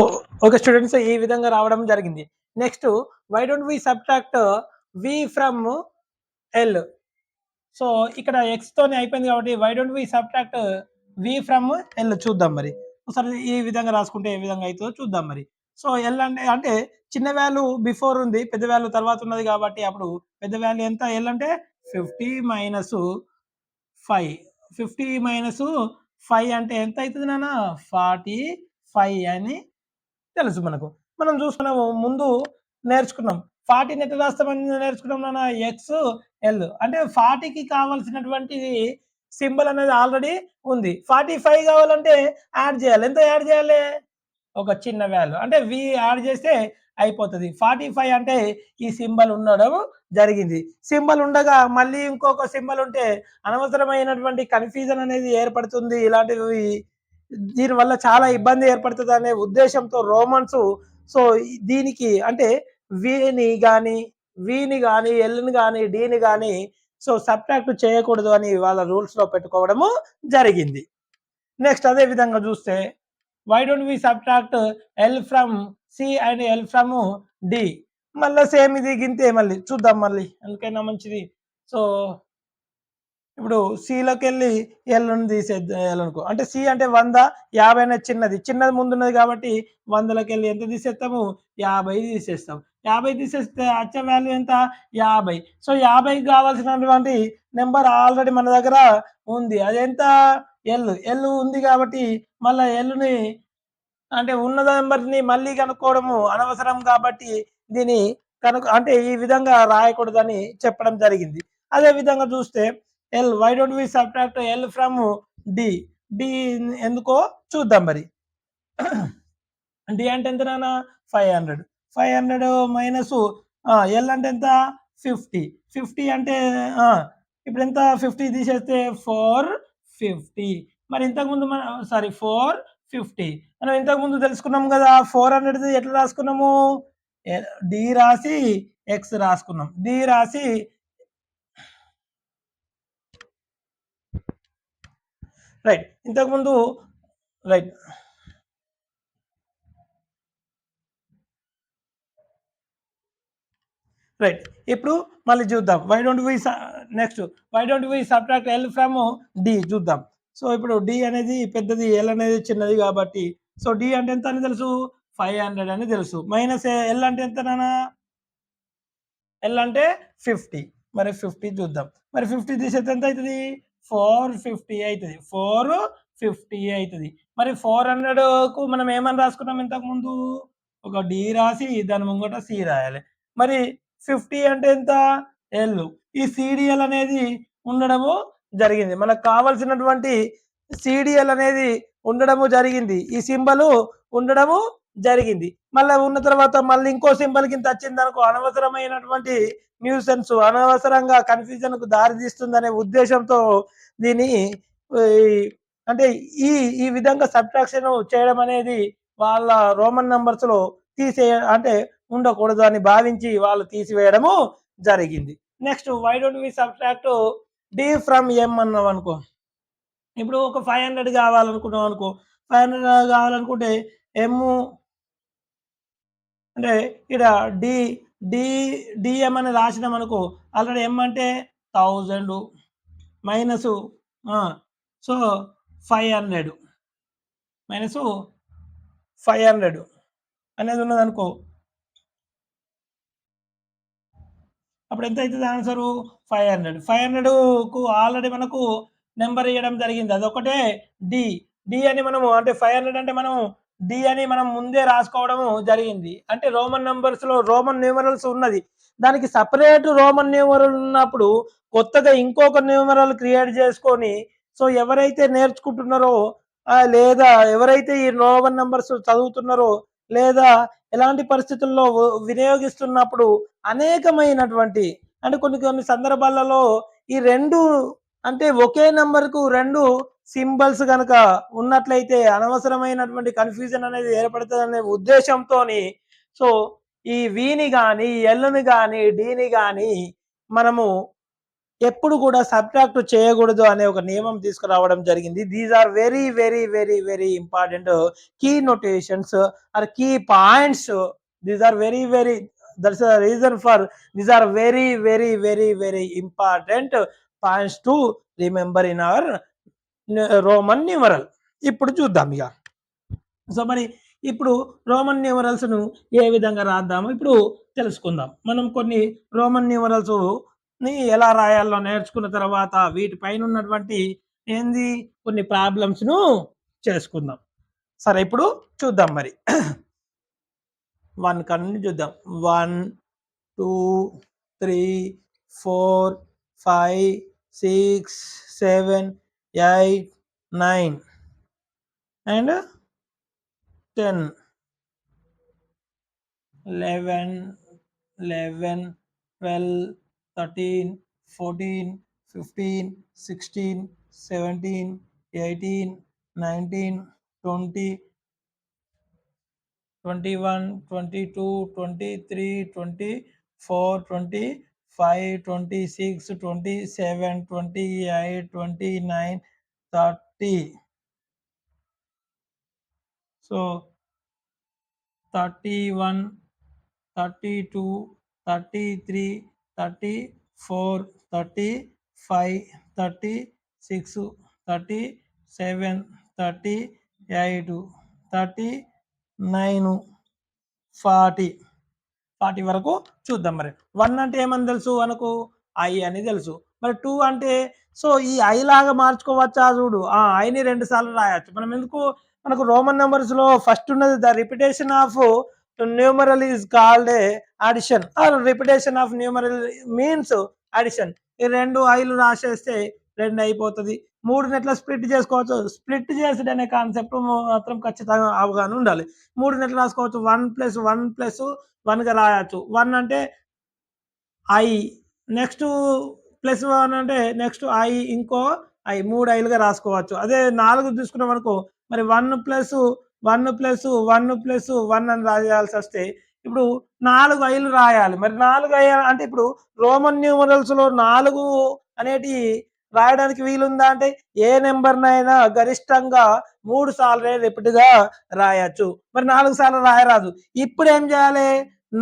okay students ఈ విధంగా రావడం జరిగింది. Next why don't we subtract V from L. So, ఇక్కడ ఎక్స్ తోనే అయిపోయింది కాబట్టి why don't we subtract V from L చూద్దాం మరి. ఒకసారి ఈ విధంగా రాసుకుంటే ఏ విధంగా అయితదో చూద్దాం మరి. సో, ఎల్ అంటే చిన్న వాల్యూ బిఫోర్ ఉంది. పెద్ద వాల్యూ తర్వాత ఉన్నది కాబట్టి అప్పుడు పెద్ద వాల్యూ ఎంత? ఎల్ అంటే 50 మైనస్ 5. 50 మైనస్ 5 అంటే ఎంత అయితది నాన్న? 45 అని తెలుసు మనకు. మనం చూసుకున్నాము ముందు నేర్చుకున్నాం. 40ని ఎట్లా రాస్తామని నేర్చుకున్నాం నాన్న? X, L. అంటే 40కి కావాల్సినటువంటిది సింబల్ అనేది ఆల్రెడీ ఉంది. 45 కావాలంటే యాడ్ చేయాలి. ఎంత యాడ్ చేయాలి? ఒక చిన్న వాల్యూ. అంటే వి యాడ్ చేస్తే అయిపోతది. 45 అంటే ఈ సింబల్ ఉండడం జరిగింది. సింబల్ ఉండగా మళ్ళీ ఇంకొక సింబల్ ఉంటే అనవసరమైనటువంటి కన్‌ఫ్యూజన్ అనేది ఏర్పడుతుంది. ఇలాంటివి దీనివల్ల చాలా ఇబ్బంది ఏర్పడుతదనే ఉద్దేశ్యంతో రోమన్స్ సో, దీనికి అంటే విని గాని, విని గాని, ఎల్‌ని గాని, డీని గాని సో, సబ్‌ట్రాక్ట్ చేయకూడదు అని వాళ్ళ రూల్స్‌లో పెట్టుకోవడము జరిగింది. నెక్స్ట్ అదే విధంగా చూస్తే why don't we subtract L from C and L from D. మళ్ళా సేమ్ ఇది గింతే మళ్ళీ చూద్దాం మళ్ళీ ఎందుకైనా మంచిది. సో, ఇప్పుడు సిలోకెళ్ళి ఎల్‌ని తీసేయాలనుకో. అంటే సి అంటే 100, 50 అనేది చిన్నది. చిన్నది ముందున్నది కాబట్టి 100లోకెళ్ళి ఎంత తీసేస్తాము? 50 తీసేస్తాం. 50 తీసేస్తే అచ్చ వాల్యూ ఎంత? 50. సో, 50కి కావాల్సినటువంటి నంబర్ ఆల్రెడీ మన దగ్గర ఉంది. అదెంత? ఎల్. ఎల్ ఉంది కాబట్టి మళ్ళా ఎల్‌ని అంటే ఉన్న నంబర్‌ని మళ్ళీ కనుక్కోవడము అనవసరం కాబట్టి దీన్ని అంటే ఈ విధంగా రాయకూడదని చెప్పడం జరిగింది. అదే విధంగా చూస్తే L why don't we subtract L from D. D ఎందుకో చూద్దాం మరి. డి అంటే ఎంత నాన్న? 500. 500 మైనస్ ఎల్ అంటే ఎంత? 50. 50 అంటే ఆ! ఇప్పుడెంత 50 తీసేస్తే 450. మరి ఇంతకుముందు సారీ 450. మనం ఇంతకుముందు తెలుసుకున్నాం గదా! 400ది ఎట్లా రాసుకున్నాము? డి రాసి ఎక్స్ రాసుకున్నాం. డి రాసి రైట్. ఇంతకుముందు రైట్. రైట్. ఇప్పుడు మళ్ళీ చూద్దాం. Next why don't we subtract L from D చూద్దాం. సో, ఇప్పుడు డి అనేది పెద్దది, ఎల్ అనేది చిన్నది కాబట్టి సో, డి అంటే ఎంత అని తెలుసు? 500 అని తెలుసు. మైనస్ ఎల్ అంటే ఎంత నాన్న? ఎల్ అంటే 50. మరి 50 చూద్దాం. మరి 50 తీసేస్తే ఎంత అయితది? 450 అయితది. 450 అయితది. మరి 400కు మనం ఏమని రాసుకున్నాం ఇంతకుముందు? ఒక డి రాసి దాని ముంగట సి రాయాలి. మరి 50 అంటే ఎంత? ఎల్. ఈ సీడీఎల్ అనేది ఉండడము జరిగింది. మనకు కావాల్సినటువంటి సీడీఎల్ అనేది ఉండడము జరిగింది. ఈ సింబలు ఉండడము జరిగింది. మళ్ళా ఉన్న తర్వాత మళ్ళీ ఇంకో సింబల్ కింద వచ్చిందనుకో అనవసరమైనటువంటి న్యూసెన్స్ అనవసరంగా కన్‌ఫ్యూజన్‌కు దారి తీస్తుందనే ఉద్దేశ్యంతో దీన్ని ఈ అంటే ఈ ఈ విధంగా సబ్ట్రాక్షన్ చేయడం అనేది వాళ్ళ రోమన్ నంబర్స్‌లో అంటే ఉండకూడదు అని భావించి వాళ్ళు తీసివేయడము జరిగింది. Next why don't we subtract D from M అన్నామనుకో. ఇప్పుడు ఒక 500 కావాలనుకున్నాం అనుకో. 500 కావాలనుకుంటే ఎమ్ అంటే ఈడ డి, డి, డిఎం అని రాసినామనుకో. ఆల్రెడీ ఎమ్ అంటే 1000 మైనసు ఆ! సో, 500 మైనసు 500 అనేది ఉన్నదనుకో. అప్పుడు ఎంత అయితది ఆన్సరు? 500. 500కు ఆల్రెడీ మనకు నంబర్ ఇయ్యడం జరిగింది. అదొకటే డి. డి అని మనము అంటే 500 అంటే మనం డి అని మనం ముందే రాసుకోవడము జరిగింది. అంటే రోమన్ నంబర్స్‌లో రోమన్ న్యూమరల్స్ ఉన్నది. దానికి సెపరేట్ రోమన్ న్యూమరల్ ఉన్నప్పుడు కొత్తగా ఇంకొక న్యూమరల్ క్రియేట్ చేసుకొని సో ఎవరైతే నేర్చుకుంటున్నారో లేదా ఎవరైతే ఈ రోమన్ నంబర్స్ చదువుతున్నారో లేదా ఎలాంటి పరిస్థితుల్లో వినియోగిస్తున్నప్పుడు అనేకమైనటువంటి అంటే కొన్ని కొన్ని సందర్భాలలో ఈ రెండు అంటే ఒకే నంబర్కు రెండు సింబల్స్ గనక ఉన్నట్లయితే అనవసరమైనటువంటి కన్ఫ్యూజన్ అనేది ఏర్పడుతుందనే ఉద్దేశంతోని సో ఈ విని గాని ఎల్ని గాని డిని గాని మనము ఎప్పుడు కూడా సబ్ట్రాక్ట్ చేయకూడదు అనే ఒక నియమం తీసుకురావడం జరిగింది. These are very very very very important key notations are key points. These are very very that's the reason for these are very very very very important points to remember in our Roman numeral. ఇప్పుడు చూద్దాం ఇక. So మరి ఇప్పుడు Roman numerals ను ఏ విధంగా రాద్దాము ఇప్పుడు తెలుసుకుందాం. మనం కొన్ని రోమన్ న్యూమరల్స్ ని ఎలా రాయాలో నేర్చుకున్న తర్వాత వీటిపైన ఉన్నటువంటి ఏంది కొన్ని ప్రాబ్లమ్స్ ను చేసుకుందాం. సరే ఇప్పుడు చూద్దాం మరి. 1 కన్నీ చూద్దాం. 1 2 3 4 5 6 7 8 9 and 10 11 11 12 13 14 15 16 17 18 19 20 21 22 23 24 25 26 27 28 29 30. So 31 32 33 34 35 36 37 38 39 40 వరకు చూద్దాం. మరి 1 అంటే ఏమని తెలుసు మనకు ఐ అని తెలుసు. మరి 2 అంటే సో ఈ ఐ లాగా మార్చుకోవచ్చా చూడు. ఐని 2 సార్లు రాయొచ్చు. మనం ఎందుకు మనకు రోమన్ నంబర్స్ లో ఫస్ట్ ఉన్నది the repetition of numeral is called a addition or repetition of numeral means addition. ఈ 2 ఐలు రాసేస్తే 2 అయిపోతుంది. 3ని ఎట్లా స్ప్లిట్ చేసుకోవచ్చు? స్ప్లిట్ చేసుడు అనే కాన్సెప్ట్ మాత్రం ఖచ్చితంగా అవగాహన ఉండాలి. 3ని ఎట్లా రాసుకోవచ్చు? 1+1+1గా రాయొచ్చు. 1 అంటే ఐ నెక్స్ట్ +1 అంటే నెక్స్ట్ ఐ ఇంకో ఐ 3 ఐలుగా రాసుకోవచ్చు. అదే 4 తీసుకున్నాం అనుకో మరి 1+1+1+1 అని రాయాల్సి వస్తే ఇప్పుడు 4 ఐలు రాయాలి. మరి 4 ఐ అంటే ఇప్పుడు రోమన్ న్యూమరల్స్ లో 4 అనేటి రాయడానికి వీలుందా అంటే ఏ నెంబర్నైనా గరిష్టంగా 3 సార్లు రిపీట్ గా రాయొచ్చు. మరి 4 సార్లు రాయరాదు. ఇప్పుడు ఏం చేయాలి?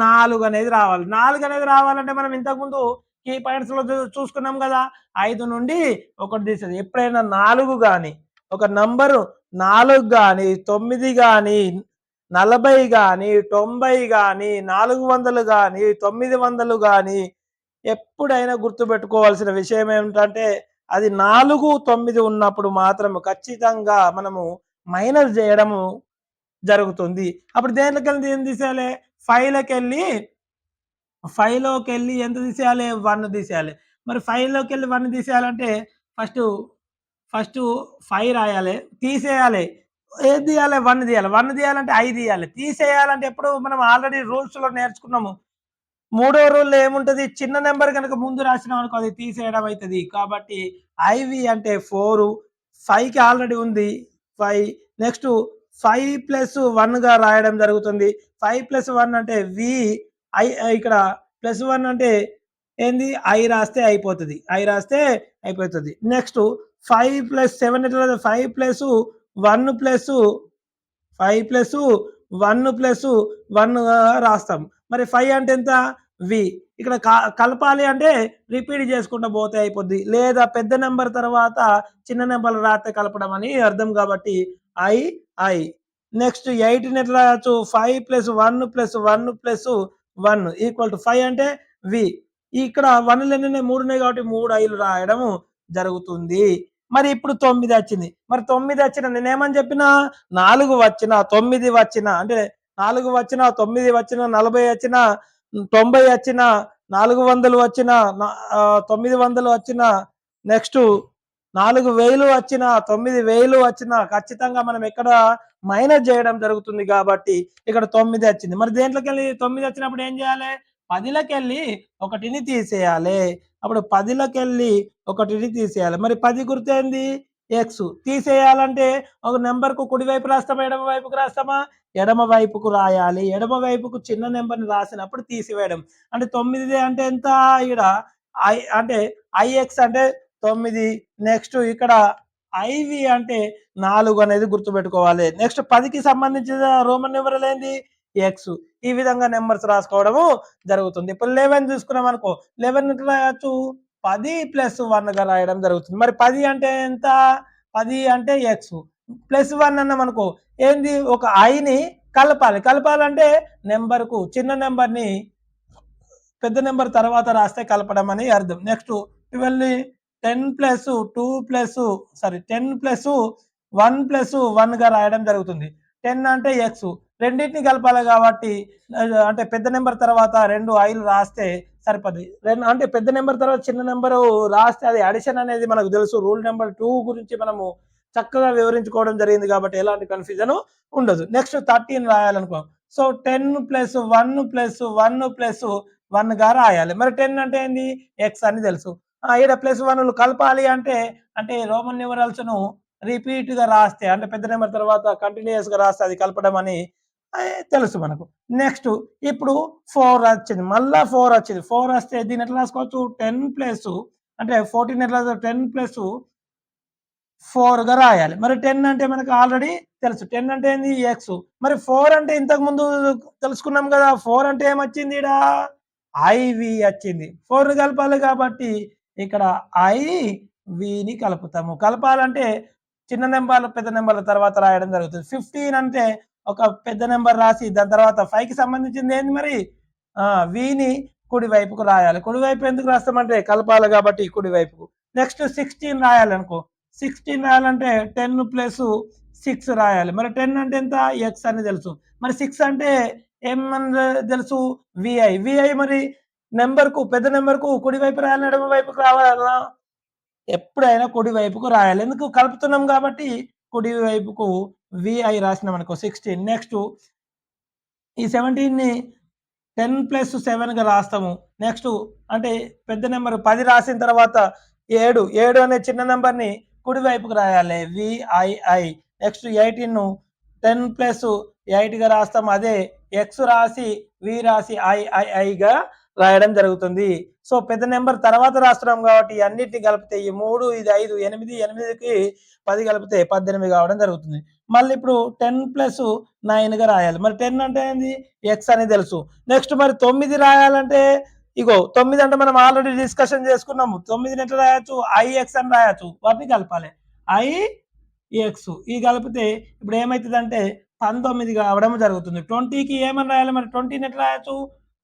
4 అనేది రావాలి. 4 అనేది రావాలంటే మనం ఇంతకుముందు కీ పాయింట్స్ లో చూసుకున్నాం కదా. 5 నుండి 1 తీసేది. ఎప్పుడైనా 4 కానీ ఒక నంబరు 4 కానీ 9 కానీ 40 కానీ 90 కానీ 400 కానీ 900 కానీ ఎప్పుడైనా గుర్తుపెట్టుకోవాల్సిన విషయం ఏమిటంటే అది 4, 9 ఉన్నప్పుడు మాత్రం ఖచ్చితంగా మనము మైనస్ చేయడము జరుగుతుంది. అప్పుడు దేనికెళ్ళి ఏం తీసేయాలి? 5లోకి వెళ్ళి ఎంత తీసేయాలి? 1 తీసేయాలి. మరి 5లోకి వెళ్ళి 1 తీసేయాలంటే ఫస్ట్ 5 రాయాలి, తీసేయాలి. ఏది తీయాలి? 1 తీయాలి. 1 తీయాలంటే 5 తీయాలి. తీసేయాలంటే ఎప్పుడు మనం ఆల్రెడీ రూల్స్లో నేర్చుకున్నాము. 3వ రూల్ ఏముంటది? చిన్న నెంబర్ కనుక ముందు రాసినాం అనుకో అది తీసేయడం అవుతుంది. కాబట్టి ఐవి అంటే 4, 5కి ఆల్రెడీ ఉంది 5. నెక్స్ట్ 5+1గా రాయడం జరుగుతుంది. 5+1 అంటే వి ఐ ఇక్కడ +1 అంటే ఏంది? ఐ రాస్తే అయిపోతుంది. నెక్స్ట్ 5+7 ఎట్లా? 5+1+1 రాస్తాం. మరి 5 అంటే ఎంత? వి. ఇక్కడ కలపాలి అంటే రిపీట్ చేసుకుంటూ పోతే అయిపోద్ది. లేదా పెద్ద నెంబర్ తర్వాత చిన్న నెంబర్ రాస్తే కలపడం అని అర్థం. కాబట్టి ఐ. నెక్స్ట్ 8ని ఎట్లా రాయొచ్చు? 5+1+1+1 ఈక్వల్ టు 5 అంటే వి. ఇక్కడ 1లు ఎన్ని? 3 ఉన్నాయి కాబట్టి 3 ఐలు రాయడం జరుగుతుంది. మరి ఇప్పుడు 9 వచ్చింది. మరి 9 వచ్చిన నేనేమని చెప్పినా 4 వచ్చినా 9 వచ్చినా అంటే 4 వచ్చినా 9 వచ్చినా 40 వచ్చినా 90 వచ్చినా 400 వచ్చినా 900 వచ్చినా నెక్స్ట్ 4000 వచ్చినా 9000 వచ్చినా ఖచ్చితంగా మనం ఎక్కడ మైనస్ చేయడం జరుగుతుంది కాబట్టి ఇక్కడ 9 వచ్చింది. మరి దేంట్లోకెళ్ళి 9 వచ్చినప్పుడు ఏం చేయాలి? 10లకెళ్ళి ఒకటిని తీసేయాలి. అప్పుడు 10లకెళ్ళి ఒకటిని తీసేయాలి. మరి 10 గుర్తేంది? ఎక్స్. తీసేయాలంటే ఒక నెంబర్‌కు కుడి వైపు రాస్తామా? ఎడమ వైపుకు రాస్తామా? ఎడమ వైపుకు రాయాలి. ఎడమ వైపుకు చిన్న నెంబర్‌ని రాసినప్పుడు తీసివేయడం. అంటే 9 అంటే ఎంత? ఈడ అంటే ఐఎక్స్ అంటే 9. నెక్స్ట్ ఇక్కడ ఐవి అంటే 4 అనేది గుర్తుపెట్టుకోవాలి. నెక్స్ట్ 10కి సంబంధించిన రోమన్ న్యూమరల్ ఏంది? ఎక్స్. ఈ విధంగా నెంబర్స్ రాసుకోవడము జరుగుతుంది. ఇప్పుడు 11 చూసుకున్నాం అనుకో. 11 ఎట్లా రాయొచ్చు? 10 + 1గా రాయడం జరుగుతుంది. మరి 10 అంటే ఎంత? 10 అంటే ఎక్స్. +1 అన్నాం అనుకో. ఏంది? ఒక ఐని కలపాలి. కలపాలంటే నెంబర్‌కు చిన్న నెంబర్‌ని పెద్ద నెంబర్ తర్వాత రాస్తే కలపడం అని అర్థం. నెక్స్ట్ 12ని 10 + 2 10 + 1 + 1గా రాయడం జరుగుతుంది. 10 అంటే ఎక్స్. రెండిటిని కలపాలి కాబట్టి అంటే పెద్ద నెంబర్ తర్వాత 2 ఐలు రాస్తే సరిపోద్ది. అంటే పెద్ద నెంబర్ తర్వాత చిన్న నెంబరు రాస్తే అది అడిషన్ అనేది మనకు తెలుసు. రూల్ నెంబర్ 2 గురించి మనము చక్కగా వివరించుకోవడం జరిగింది కాబట్టి ఎలాంటి కన్‌ఫ్యూజన్ ఉండదు. నెక్స్ట్ 13 రాయాలనుకో. సో 10 + 1 + 1 + 1గా రాయాలి. మరి 10 అంటే ఏంది? ఎక్స్ అని తెలుసు. ఈడ +1లు కలపాలి అంటే రోమన్ న్యూమరల్స్‌ను రిపీట్‌గా రాస్తే అంటే పెద్ద నెంబర్ తర్వాత కంటిన్యూయస్‌గా రాస్తే అది కలపడం అని తెలుసు మనకు. నెక్స్ట్ ఇప్పుడు 4 వచ్చింది. మళ్ళా 4 వచ్చింది. 4 వస్తే దీన్ని ఎట్లా రాసుకోవచ్చు? 10 ప్లస్ అంటే 14 ఎట్లా 10 + 4గా రాయాలి. మరి 10 అంటే మనకు ఆల్రెడీ తెలుసు. 10 అంటే ఏంది? ఎక్స్. మరి 4 అంటే ఇంతకు ముందు తెలుసుకున్నాం కదా! 4 అంటే ఏమొచ్చింది ఈడ? ఐవి వచ్చింది. 4 కలపాలి కాబట్టి ఇక్కడ ఐవిని కలుపుతాము. కలపాలంటే చిన్న నెంబర్లు, పెద్ద నెంబర్ల తర్వాత రాయడం జరుగుతుంది. 15 అంటే ఒక పెద్ద నెంబర్ రాసి దాని తర్వాత 5కి సంబంధించింది ఏంది మరి? విని కుడి వైపుకు రాయాలి. కుడి వైపు ఎందుకు రాస్తామంటే కలపాలి కాబట్టి కుడి వైపుకు. నెక్స్ట్ 16 రాయాలనుకో. 16 రాయాలంటే 10 + 6 రాయాలి. మరి 10 అంటే ఎంత? ఎక్స్ అని తెలుసు. మరి 6 అంటే ఏమని తెలుసు? విఐ. విఐ మరి నెంబర్‌కు పెద్ద నెంబర్‌కు కుడి వైపు రాయాలా? ఎడమ వైపుకు రావాలా? ఎప్పుడైనా కుడి వైపుకు రాయాలి. ఎందుకు? కలుపుతున్నాం కాబట్టి కుడి వైపుకు విఐ రాసినామనుకో 16. నెక్స్ట్ ఈ 17ని 10 + 7గా రాస్తాము. నెక్స్ట్ అంటే పెద్ద నెంబర్ 10 రాసిన తర్వాత 7 అనే చిన్న నెంబర్‌ని కుడి వైపుకు రాయాలి. విఐఐ. నెక్స్ట్ 18ను 10 + 8గా రాస్తాం. అదే ఎక్స్ రాసి వి రాసి ఐఐఐగా రాయడం జరుగుతుంది. సో పెద్ద నెంబర్ తర్వాత రాస్తున్నాం కాబట్టి అన్నిటిని కలిపితే ఈ 3 ఇది 5 8 8కి 10 కలిపితే 18 కావడం జరుగుతుంది. మళ్ళీ ఇప్పుడు 10 + 9గా రాయాలి. మరి 10 అంటే ఏంది? ఎక్స్ అని తెలుసు. నెక్స్ట్ మరి 9 రాయాలంటే ఇగో 9 అంటే మనం ఆల్రెడీ డిస్కషన్ చేసుకున్నాము. 9ని ఎట్లా రాయొచ్చు? ఐఎక్స్ అని రాయొచ్చు. వాటిని కలపాలి. ఐఎక్స్. ఈ కలిపితే ఇప్పుడు ఏమైతదంటే 19 కావడం జరుగుతుంది. 20కి ఏమని రాయాలి మరి? 20ని ఎట్లా రాయొచ్చు?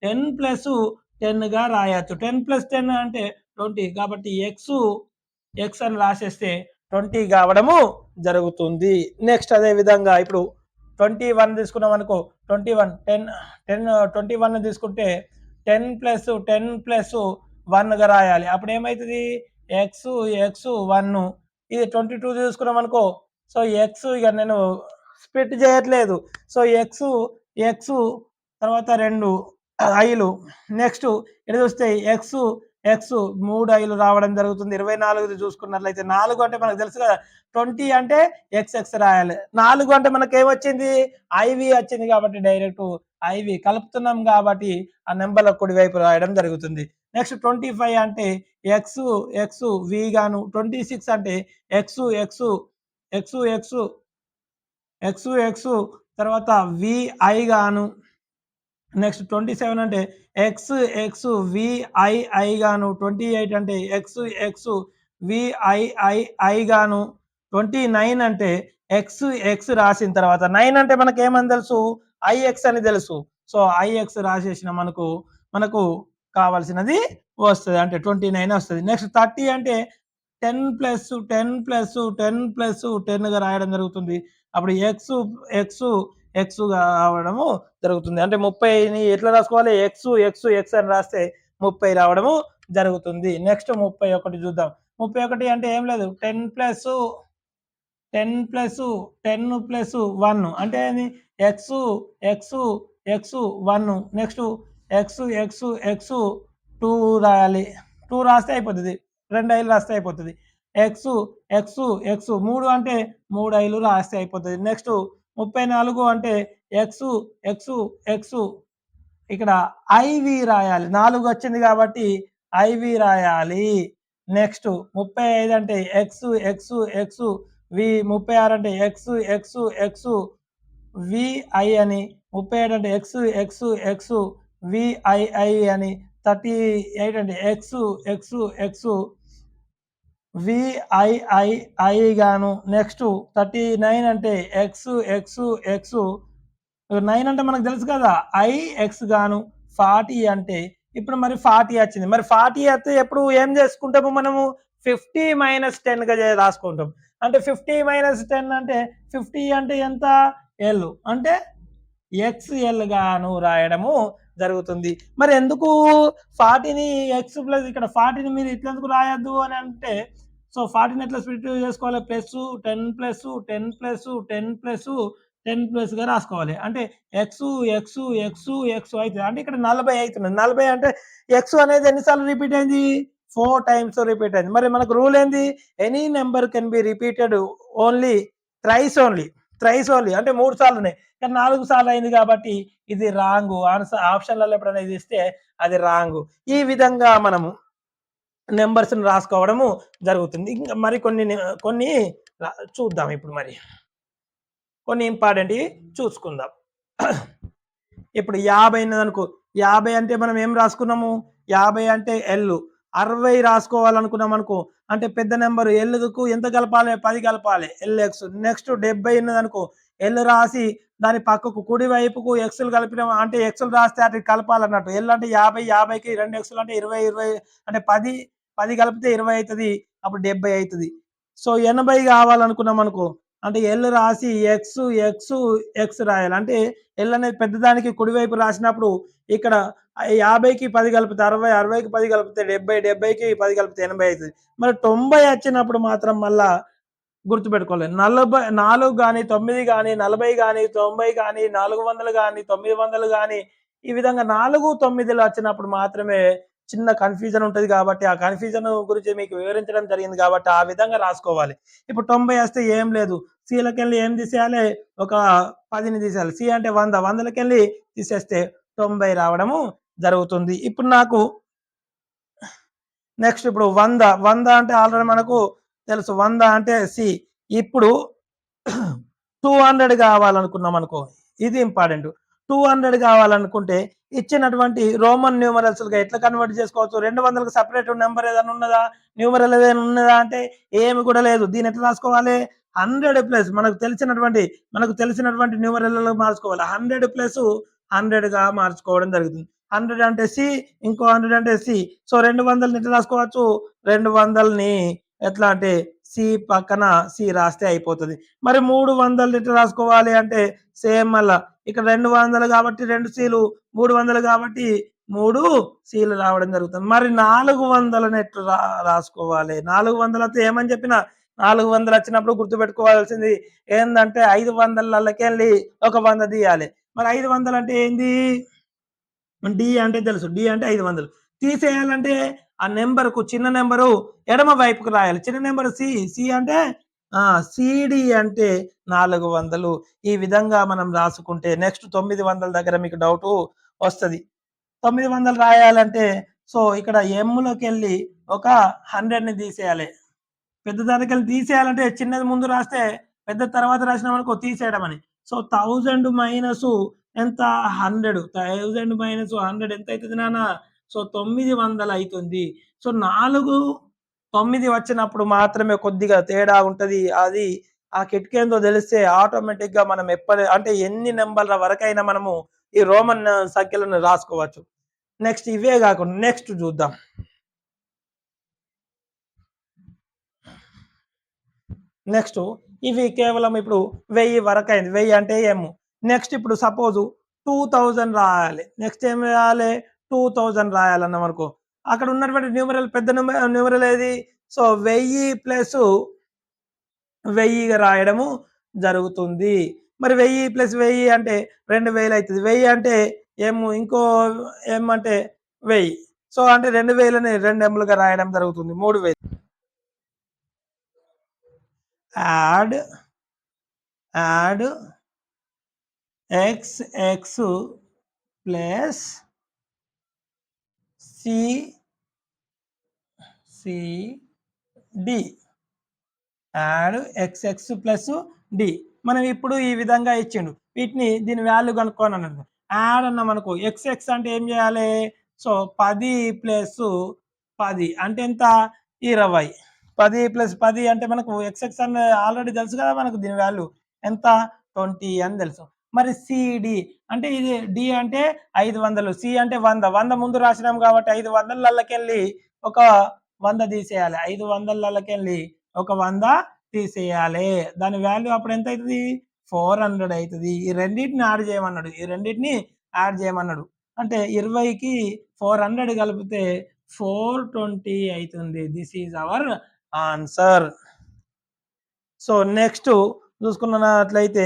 10 + 10గా రాయొచ్చు. 10 + 10 అంటే 20 కాబట్టి ఎక్స్ అని రాసేస్తే 20 కావడము జరుగుతుంది. నెక్స్ట్ అదే విధంగా ఇప్పుడు 21 తీసుకున్నాం అనుకో. 21 తీసుకుంటే 10 + 10 + 1గా రాయాలి. అప్పుడు ఏమైతది? ఎక్స్ 1. ఇది 22 తీసుకున్నాం అనుకో. సో ఎక్స్ ఇక నేను స్ప్లిట్ చేయట్లేదు. సో ఎక్స్ తర్వాత 2 ఐలు. నెక్స్ట్ ఇక్కడ చూస్తే ఎక్స్ 3 ఐలు రావడం జరుగుతుంది. 24ది చూసుకున్నట్లయితే 4 అంటే మనకు తెలుసు కదా! 20 అంటే ఎక్స్ రాయాలి. 4 అంటే మనకేమొచ్చింది? ఐవి వచ్చింది కాబట్టి డైరెక్ట్ ఐవి కలుపుతున్నాం కాబట్టి ఆ నెంబర్ల కుడి వైపు రాయడం జరుగుతుంది. నెక్స్ట్ 25 అంటే ఎక్స్ వి గాను. 26 అంటే ఎక్స్ తర్వాత విఐ గాను. నెక్స్ట్ 27 అంటే ఎక్స్ విఐఐ గాను. 28 అంటే ఎక్స్ విఐఐఐ గాను. 29 అంటే ఎక్స్ రాసిన తర్వాత 9 అంటే మనకేమని తెలుసు? ఐఎక్స్ అని తెలుసు. సో ఐఎక్స్ రాసేసిన మనకు కావాల్సినది వస్తది. అంటే 29 వస్తది. నెక్స్ట్ 30 అంటే 10 + 10 + 10గా రాయడం జరుగుతుంది. అప్పుడు ఎక్స్ కావడము జరుగుతుంది. అంటే 30ని ఎట్లా రాసుకోవాలి? ఎక్స్ అని రాస్తే 30 రావడము జరుగుతుంది. నెక్స్ట్ 31 చూద్దాం. 31 అంటే ఏం లేదు 10+10+10+1 అంటే ఏంది X X X 1 next X X X 2 రాయాలి. 2 రాస్తే అయిపోతుంది. 2 ఐలు రాస్తే అయిపోతుంది. ఎక్స్ ఎక్స్ ఎక్స్ 3 అంటే 3 ఐలు రాస్తే అయిపోతుంది. నెక్స్ట్ 34 అంటే ఎక్స్ ఎక్స్ ఎక్స్ ఇక్కడ ఐవి రాయాలి. 4 వచ్చింది కాబట్టి ఐవి రాయాలి. నెక్స్ట్ 35 అంటే ఎక్స్ ఎక్స్ ఎక్స్ వి 36 అంటే ఎక్స్ ఎక్స్ ఎక్స్ విఐ అని 37 అంటే ఎక్స్ ఎక్స్ ఎక్స్ విఐఐ అని 38 అంటే ఎక్స్ ఎక్స్ ఎక్స్ విఐఐఐ గాను నెక్స్ట్ 39 అంటే ఎక్స్ ఎక్స్ ఎక్స్ 9 అంటే మనకు తెలుసు కదా ఐఎక్స్ గాను 40 అంటే ఇప్పుడు మరి 40 వచ్చింది. మరి 40 అయితే ఎప్పుడు ఏం చేసుకుంటాము మనము 50 - 10 గా రాసుకుంటాం. అంటే 50 - 10 అంటే 50 అంటే ఎంత ఎల్ అంటే ఎక్స్ఎల్ గాను రాయడము జరుగుతుంది. మరి ఎందుకు 40ని ఎక్స్ ప్లస్ ఇక్కడ 40ని మీరు ఇట్లా ఎందుకు రాయొద్దు అని అంటే సో 40ని ఎట్లా స్ప్లిట్ చేసుకోవాలి +10+10+10+10+10+గా రాసుకోవాలి. అంటే ఎక్స్ ఎక్స్ ఎక్స్ ఎక్స్ అవుతుంది. అంటే ఇక్కడ 40 అవుతుంది. 40 అంటే ఎక్స్ అనేది ఎన్నిసార్లు రిపీట్ అయింది 4 టైమ్స్ రిపీట్ అయింది. మరి మనకు రూల్ ఏంది any number can be repeated only thrice only అంటే 3 సార్లు ఉన్నాయి. కానీ 4 సార్లు అయింది కాబట్టి ఇది రాంగ్ ఆన్సర్. ఆప్షన్లలో ఎప్పుడైనా ఇది ఇస్తే అది రాంగ్. ఈ విధంగా మనము నెంబర్స్ రాసుకోవడము జరుగుతుంది. ఇంకా మరి కొన్ని చూద్దాం. ఇప్పుడు మరి కొన్ని ఇంపార్టెంట్ చూసుకుందాం. ఇప్పుడు 50 ఉన్నదనుకో 50 అంటే మనం ఏం రాసుకున్నాము 50 అంటే ఎల్ 60 రాసుకోవాలనుకున్నాం అనుకో అంటే పెద్ద నెంబర్ ఎల్కు ఎంత కలపాలి 10 కలపాలి ఎల్ఎక్స్. నెక్స్ట్ 70 ఉన్నదనుకో ఎల్ రాసి దాని పక్కకు కుడి వైపుకు ఎక్స్లు కలిపిన అంటే ఎక్స్లు రాస్తే అటు కలపాలన్నట్టు. ఎల్ అంటే 50 50కి 2 ఎక్స్లు అంటే 20 20 అంటే 10 కలిపితే 20 అవుతుంది. అప్పుడు 70 అవుతుంది. సో 80 కావాలనుకున్నాం అనుకో అంటే ఎల్ రాసి ఎక్స్ ఎక్స్ ఎక్స్ రాయాలి. అంటే ఎల్ అనేది పెద్దదానికి కుడివైపు రాసినప్పుడు ఇక్కడ 50కి 10 కలిపితే 60 60కి 10 కలిపితే 70 70కి 10 కలిపితే 80 అవుతుంది. మరి 90 వచ్చినప్పుడు మాత్రం మళ్ళా గుర్తుపెట్టుకోవాలి 4 కానీ 9 కానీ 40 కానీ 90 కానీ 400 కానీ 900 కానీ ఈ విధంగా 4 9లు వచ్చినప్పుడు మాత్రమే చిన్న కన్ఫ్యూజన్ ఉంటుంది. కాబట్టి ఆ కన్ఫ్యూజన్ గురించి మీకు వివరించడం జరిగింది కాబట్టి ఆ విధంగా రాసుకోవాలి. ఇప్పుడు 90 వస్తే ఏం లేదు సిలకెళ్ళి ఏం తీసేయాలి ఒక 10ని తీసేయాలి. సి అంటే 100 100లకెళ్ళి తీసేస్తే 90 రావడము జరుగుతుంది. ఇప్పుడు నాకు నెక్స్ట్ ఇప్పుడు 100 అంటే ఆల్రెడీ మనకు తెలుసు 100 అంటే సి. ఇప్పుడు 200 కావాలనుకున్నాం అనుకో ఇది ఇంపార్టెంట్. 200 కావాలనుకుంటే ఇచ్చినటువంటి రోమన్ న్యూమరల్స్గా ఎట్లా కన్వర్ట్ చేసుకోవచ్చు 200కి సపరేట్ నెంబర్ ఏదైనా ఉన్నదా న్యూమరల్ ఏదైనా ఉన్నదా అంటే ఏమి కూడా లేదు. దీన్ని ఎట్లా రాసుకోవాలి 100 ప్లస్ మనకు తెలిసినటువంటి న్యూమరల్ మార్చుకోవాలి. 100 ప్లస్ 100గా మార్చుకోవడం జరుగుతుంది. 100 అంటే సి ఇంకో 100 అంటే సి. సో 200ని ఎట్లా రాసుకోవచ్చు 200ని ఎట్లా అంటే సి పక్కన సి రాస్తే అయిపోతుంది. మరి 300 ఎట్లా రాసుకోవాలి అంటే సేమ్ మళ్ళా ఇక్కడ 200 కాబట్టి 2 సీలు 300 కాబట్టి 3 సీలు రావడం జరుగుతుంది. మరి 400ని ఎట్లా రాసుకోవాలి 400 అయితే ఏమని చెప్పిన 400 వచ్చినప్పుడు గుర్తుపెట్టుకోవాల్సింది ఏంటంటే 500లకెళ్ళి ఒక 100 తీయాలి. మరి 500 అంటే ఏంది డి అంటే తెలుసు డి అంటే 500 తీసేయాలంటే ఆ నెంబర్కు చిన్న నెంబరు ఎడమ వైపుకు రాయాలి. చిన్న నెంబర్ సి అంటే సిడి అంటే 400. ఈ విధంగా మనం రాసుకుంటే నెక్స్ట్ 900 దగ్గర మీకు డౌట్ వస్తుంది. 900 రాయాలంటే సో ఇక్కడ ఎమ్లోకి వెళ్ళి ఒక 100ని తీసేయాలి. పెద్ద దానికెళ్ళి తీసేయాలంటే చిన్నది ముందు రాస్తే పెద్ద తర్వాత రాసినాం అనుకో తీసేయడం అని. సో 1000 మైనస్ ఎంత 100 1000 మైనస్ 100 ఎంత అవుతుంది నాన్న సో 900 అవుతుంది. సో 4 9 వచ్చినప్పుడు మాత్రమే కొద్దిగా తేడా ఉంటది. అది ఆ కిటికేందో తెలిస్తే ఆటోమేటిక్గా మనం అంటే ఎన్ని నెంబర్ల వరకైనా మనము ఈ రోమన్ సంఖ్యలను రాసుకోవచ్చు. నెక్స్ట్ ఇవే కాకుండా నెక్స్ట్ చూద్దాం. నెక్స్ట్ ఇవి కేవలం ఇప్పుడు 1000 వరకు అయింది. 1000 అంటే ఎం. నెక్స్ట్ ఇప్పుడు సపోజ్ 2000 రాయాలి. నెక్స్ట్ ఏం రాయాలి 2000 రాయాలన్నామనుకో, అక్కడ ఉన్నటువంటి న్యూమరల్ పెద్ద న్యూమరల్ ఏది? సో, 1000 ప్లస్ 1000 రాయడము జరుగుతుంది. మరి 1000 ప్లస్ 1000 అంటే 2000 అయితది. 1000 అంటే ఇంకో అంటే 1000. సో, అంటే 2000ని 2 ఎమ్‌లుగా రాయడం జరుగుతుంది. 3000. Add add X plus C D. Add X plus D. మనం ఇప్పుడు ఈ విధంగా ఇచ్చిండు. దీని వాల్యూ కనుక్కోని అన్నాడు. యాడ్ అన్నామనుకో, ఎక్స్ అంటే ఏం చేయాలి? సో, 10 ప్లస్ 10 అంటే ఎంత? 20. 10 ప్లస్ 10 అంటే మనకు ఎక్స్ అని ఆల్రెడీ తెలుసు కదా మనకు దీని వాల్యూ ఎంత? 20 అని తెలుసు. మరి సిడి అంటే ఇది డి అంటే 500, సి అంటే 100. 100 ముందు రాసినాం కాబట్టి 500లకెళ్ళి ఒక 100 తీసేయాలి. 500లకెళ్ళి ఒక 100 తీసేయాలి. దాని వాల్యూ అప్పుడు ఎంత అయితది? 400 అయితది. ఈ రెండిటిని యాడ్ చేయమన్నాడు. అంటే 20కి 400 కలిపితే 420 అయితుంది. This is our answer. So, next చూసుకున్నట్లయితే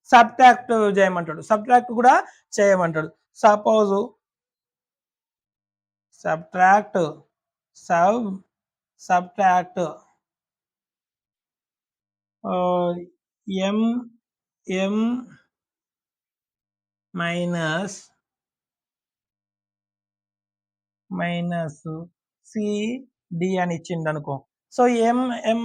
సబ్ట్రాక్ట్ చేయమంటాడు. సబ్ట్రాక్ట్ కూడా చేయమంటాడు. సపోజ్ సబ్ట్రాక్ట్ సబ్ట్రాక్ట్ ఎం ఎం మైనస్ సి అని ఇచ్చిండనుకో. సో, ఎం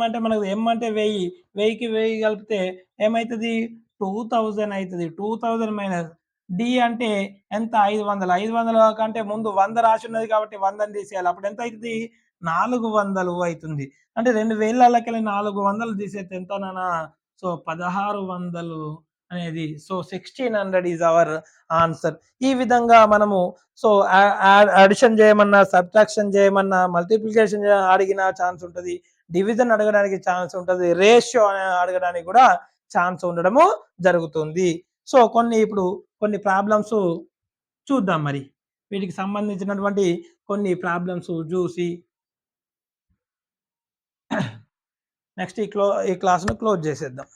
అంటే మనకు ఎం అంటే 1000. 1000కి 1000 కలిపితే ఏమైతది? 2000 అయితది. 2000 మైనస్ డి అంటే ఎంత? 500. 500 కంటే ముందు 100 రాసున్నది కాబట్టి 100ని తీసేయాలి. అప్పుడు ఎంత అయితది? 400 అయితుంది. అంటే 2000లకెళ్ళి 400 తీసేస్తే ఎంత నాన్న? సో, 1600 అనేది. So, 1600 is our answer. ఈ విధంగా మనము సో, అడిషన్ చేయమన్నా, సబ్ట్రాక్షన్ చేయమన్నా, మల్టిప్లికేషన్ అడిగిన ఛాన్స్ ఉంటది. డివిజన్ అడగడానికి ఛాన్స్ ఉంటది. రేషియో అడగడానికి కూడా ఛాన్స్ ఉండడము జరుగుతుంది. సో, కొన్ని ప్రాబ్లమ్స్ చూద్దాం మరి. వీటికి సంబంధించినటువంటి కొన్ని ప్రాబ్లమ్స్ చూసి నెక్స్ట్ ఈ క్లాస్‌ను క్లోజ్ చేసేద్దాం.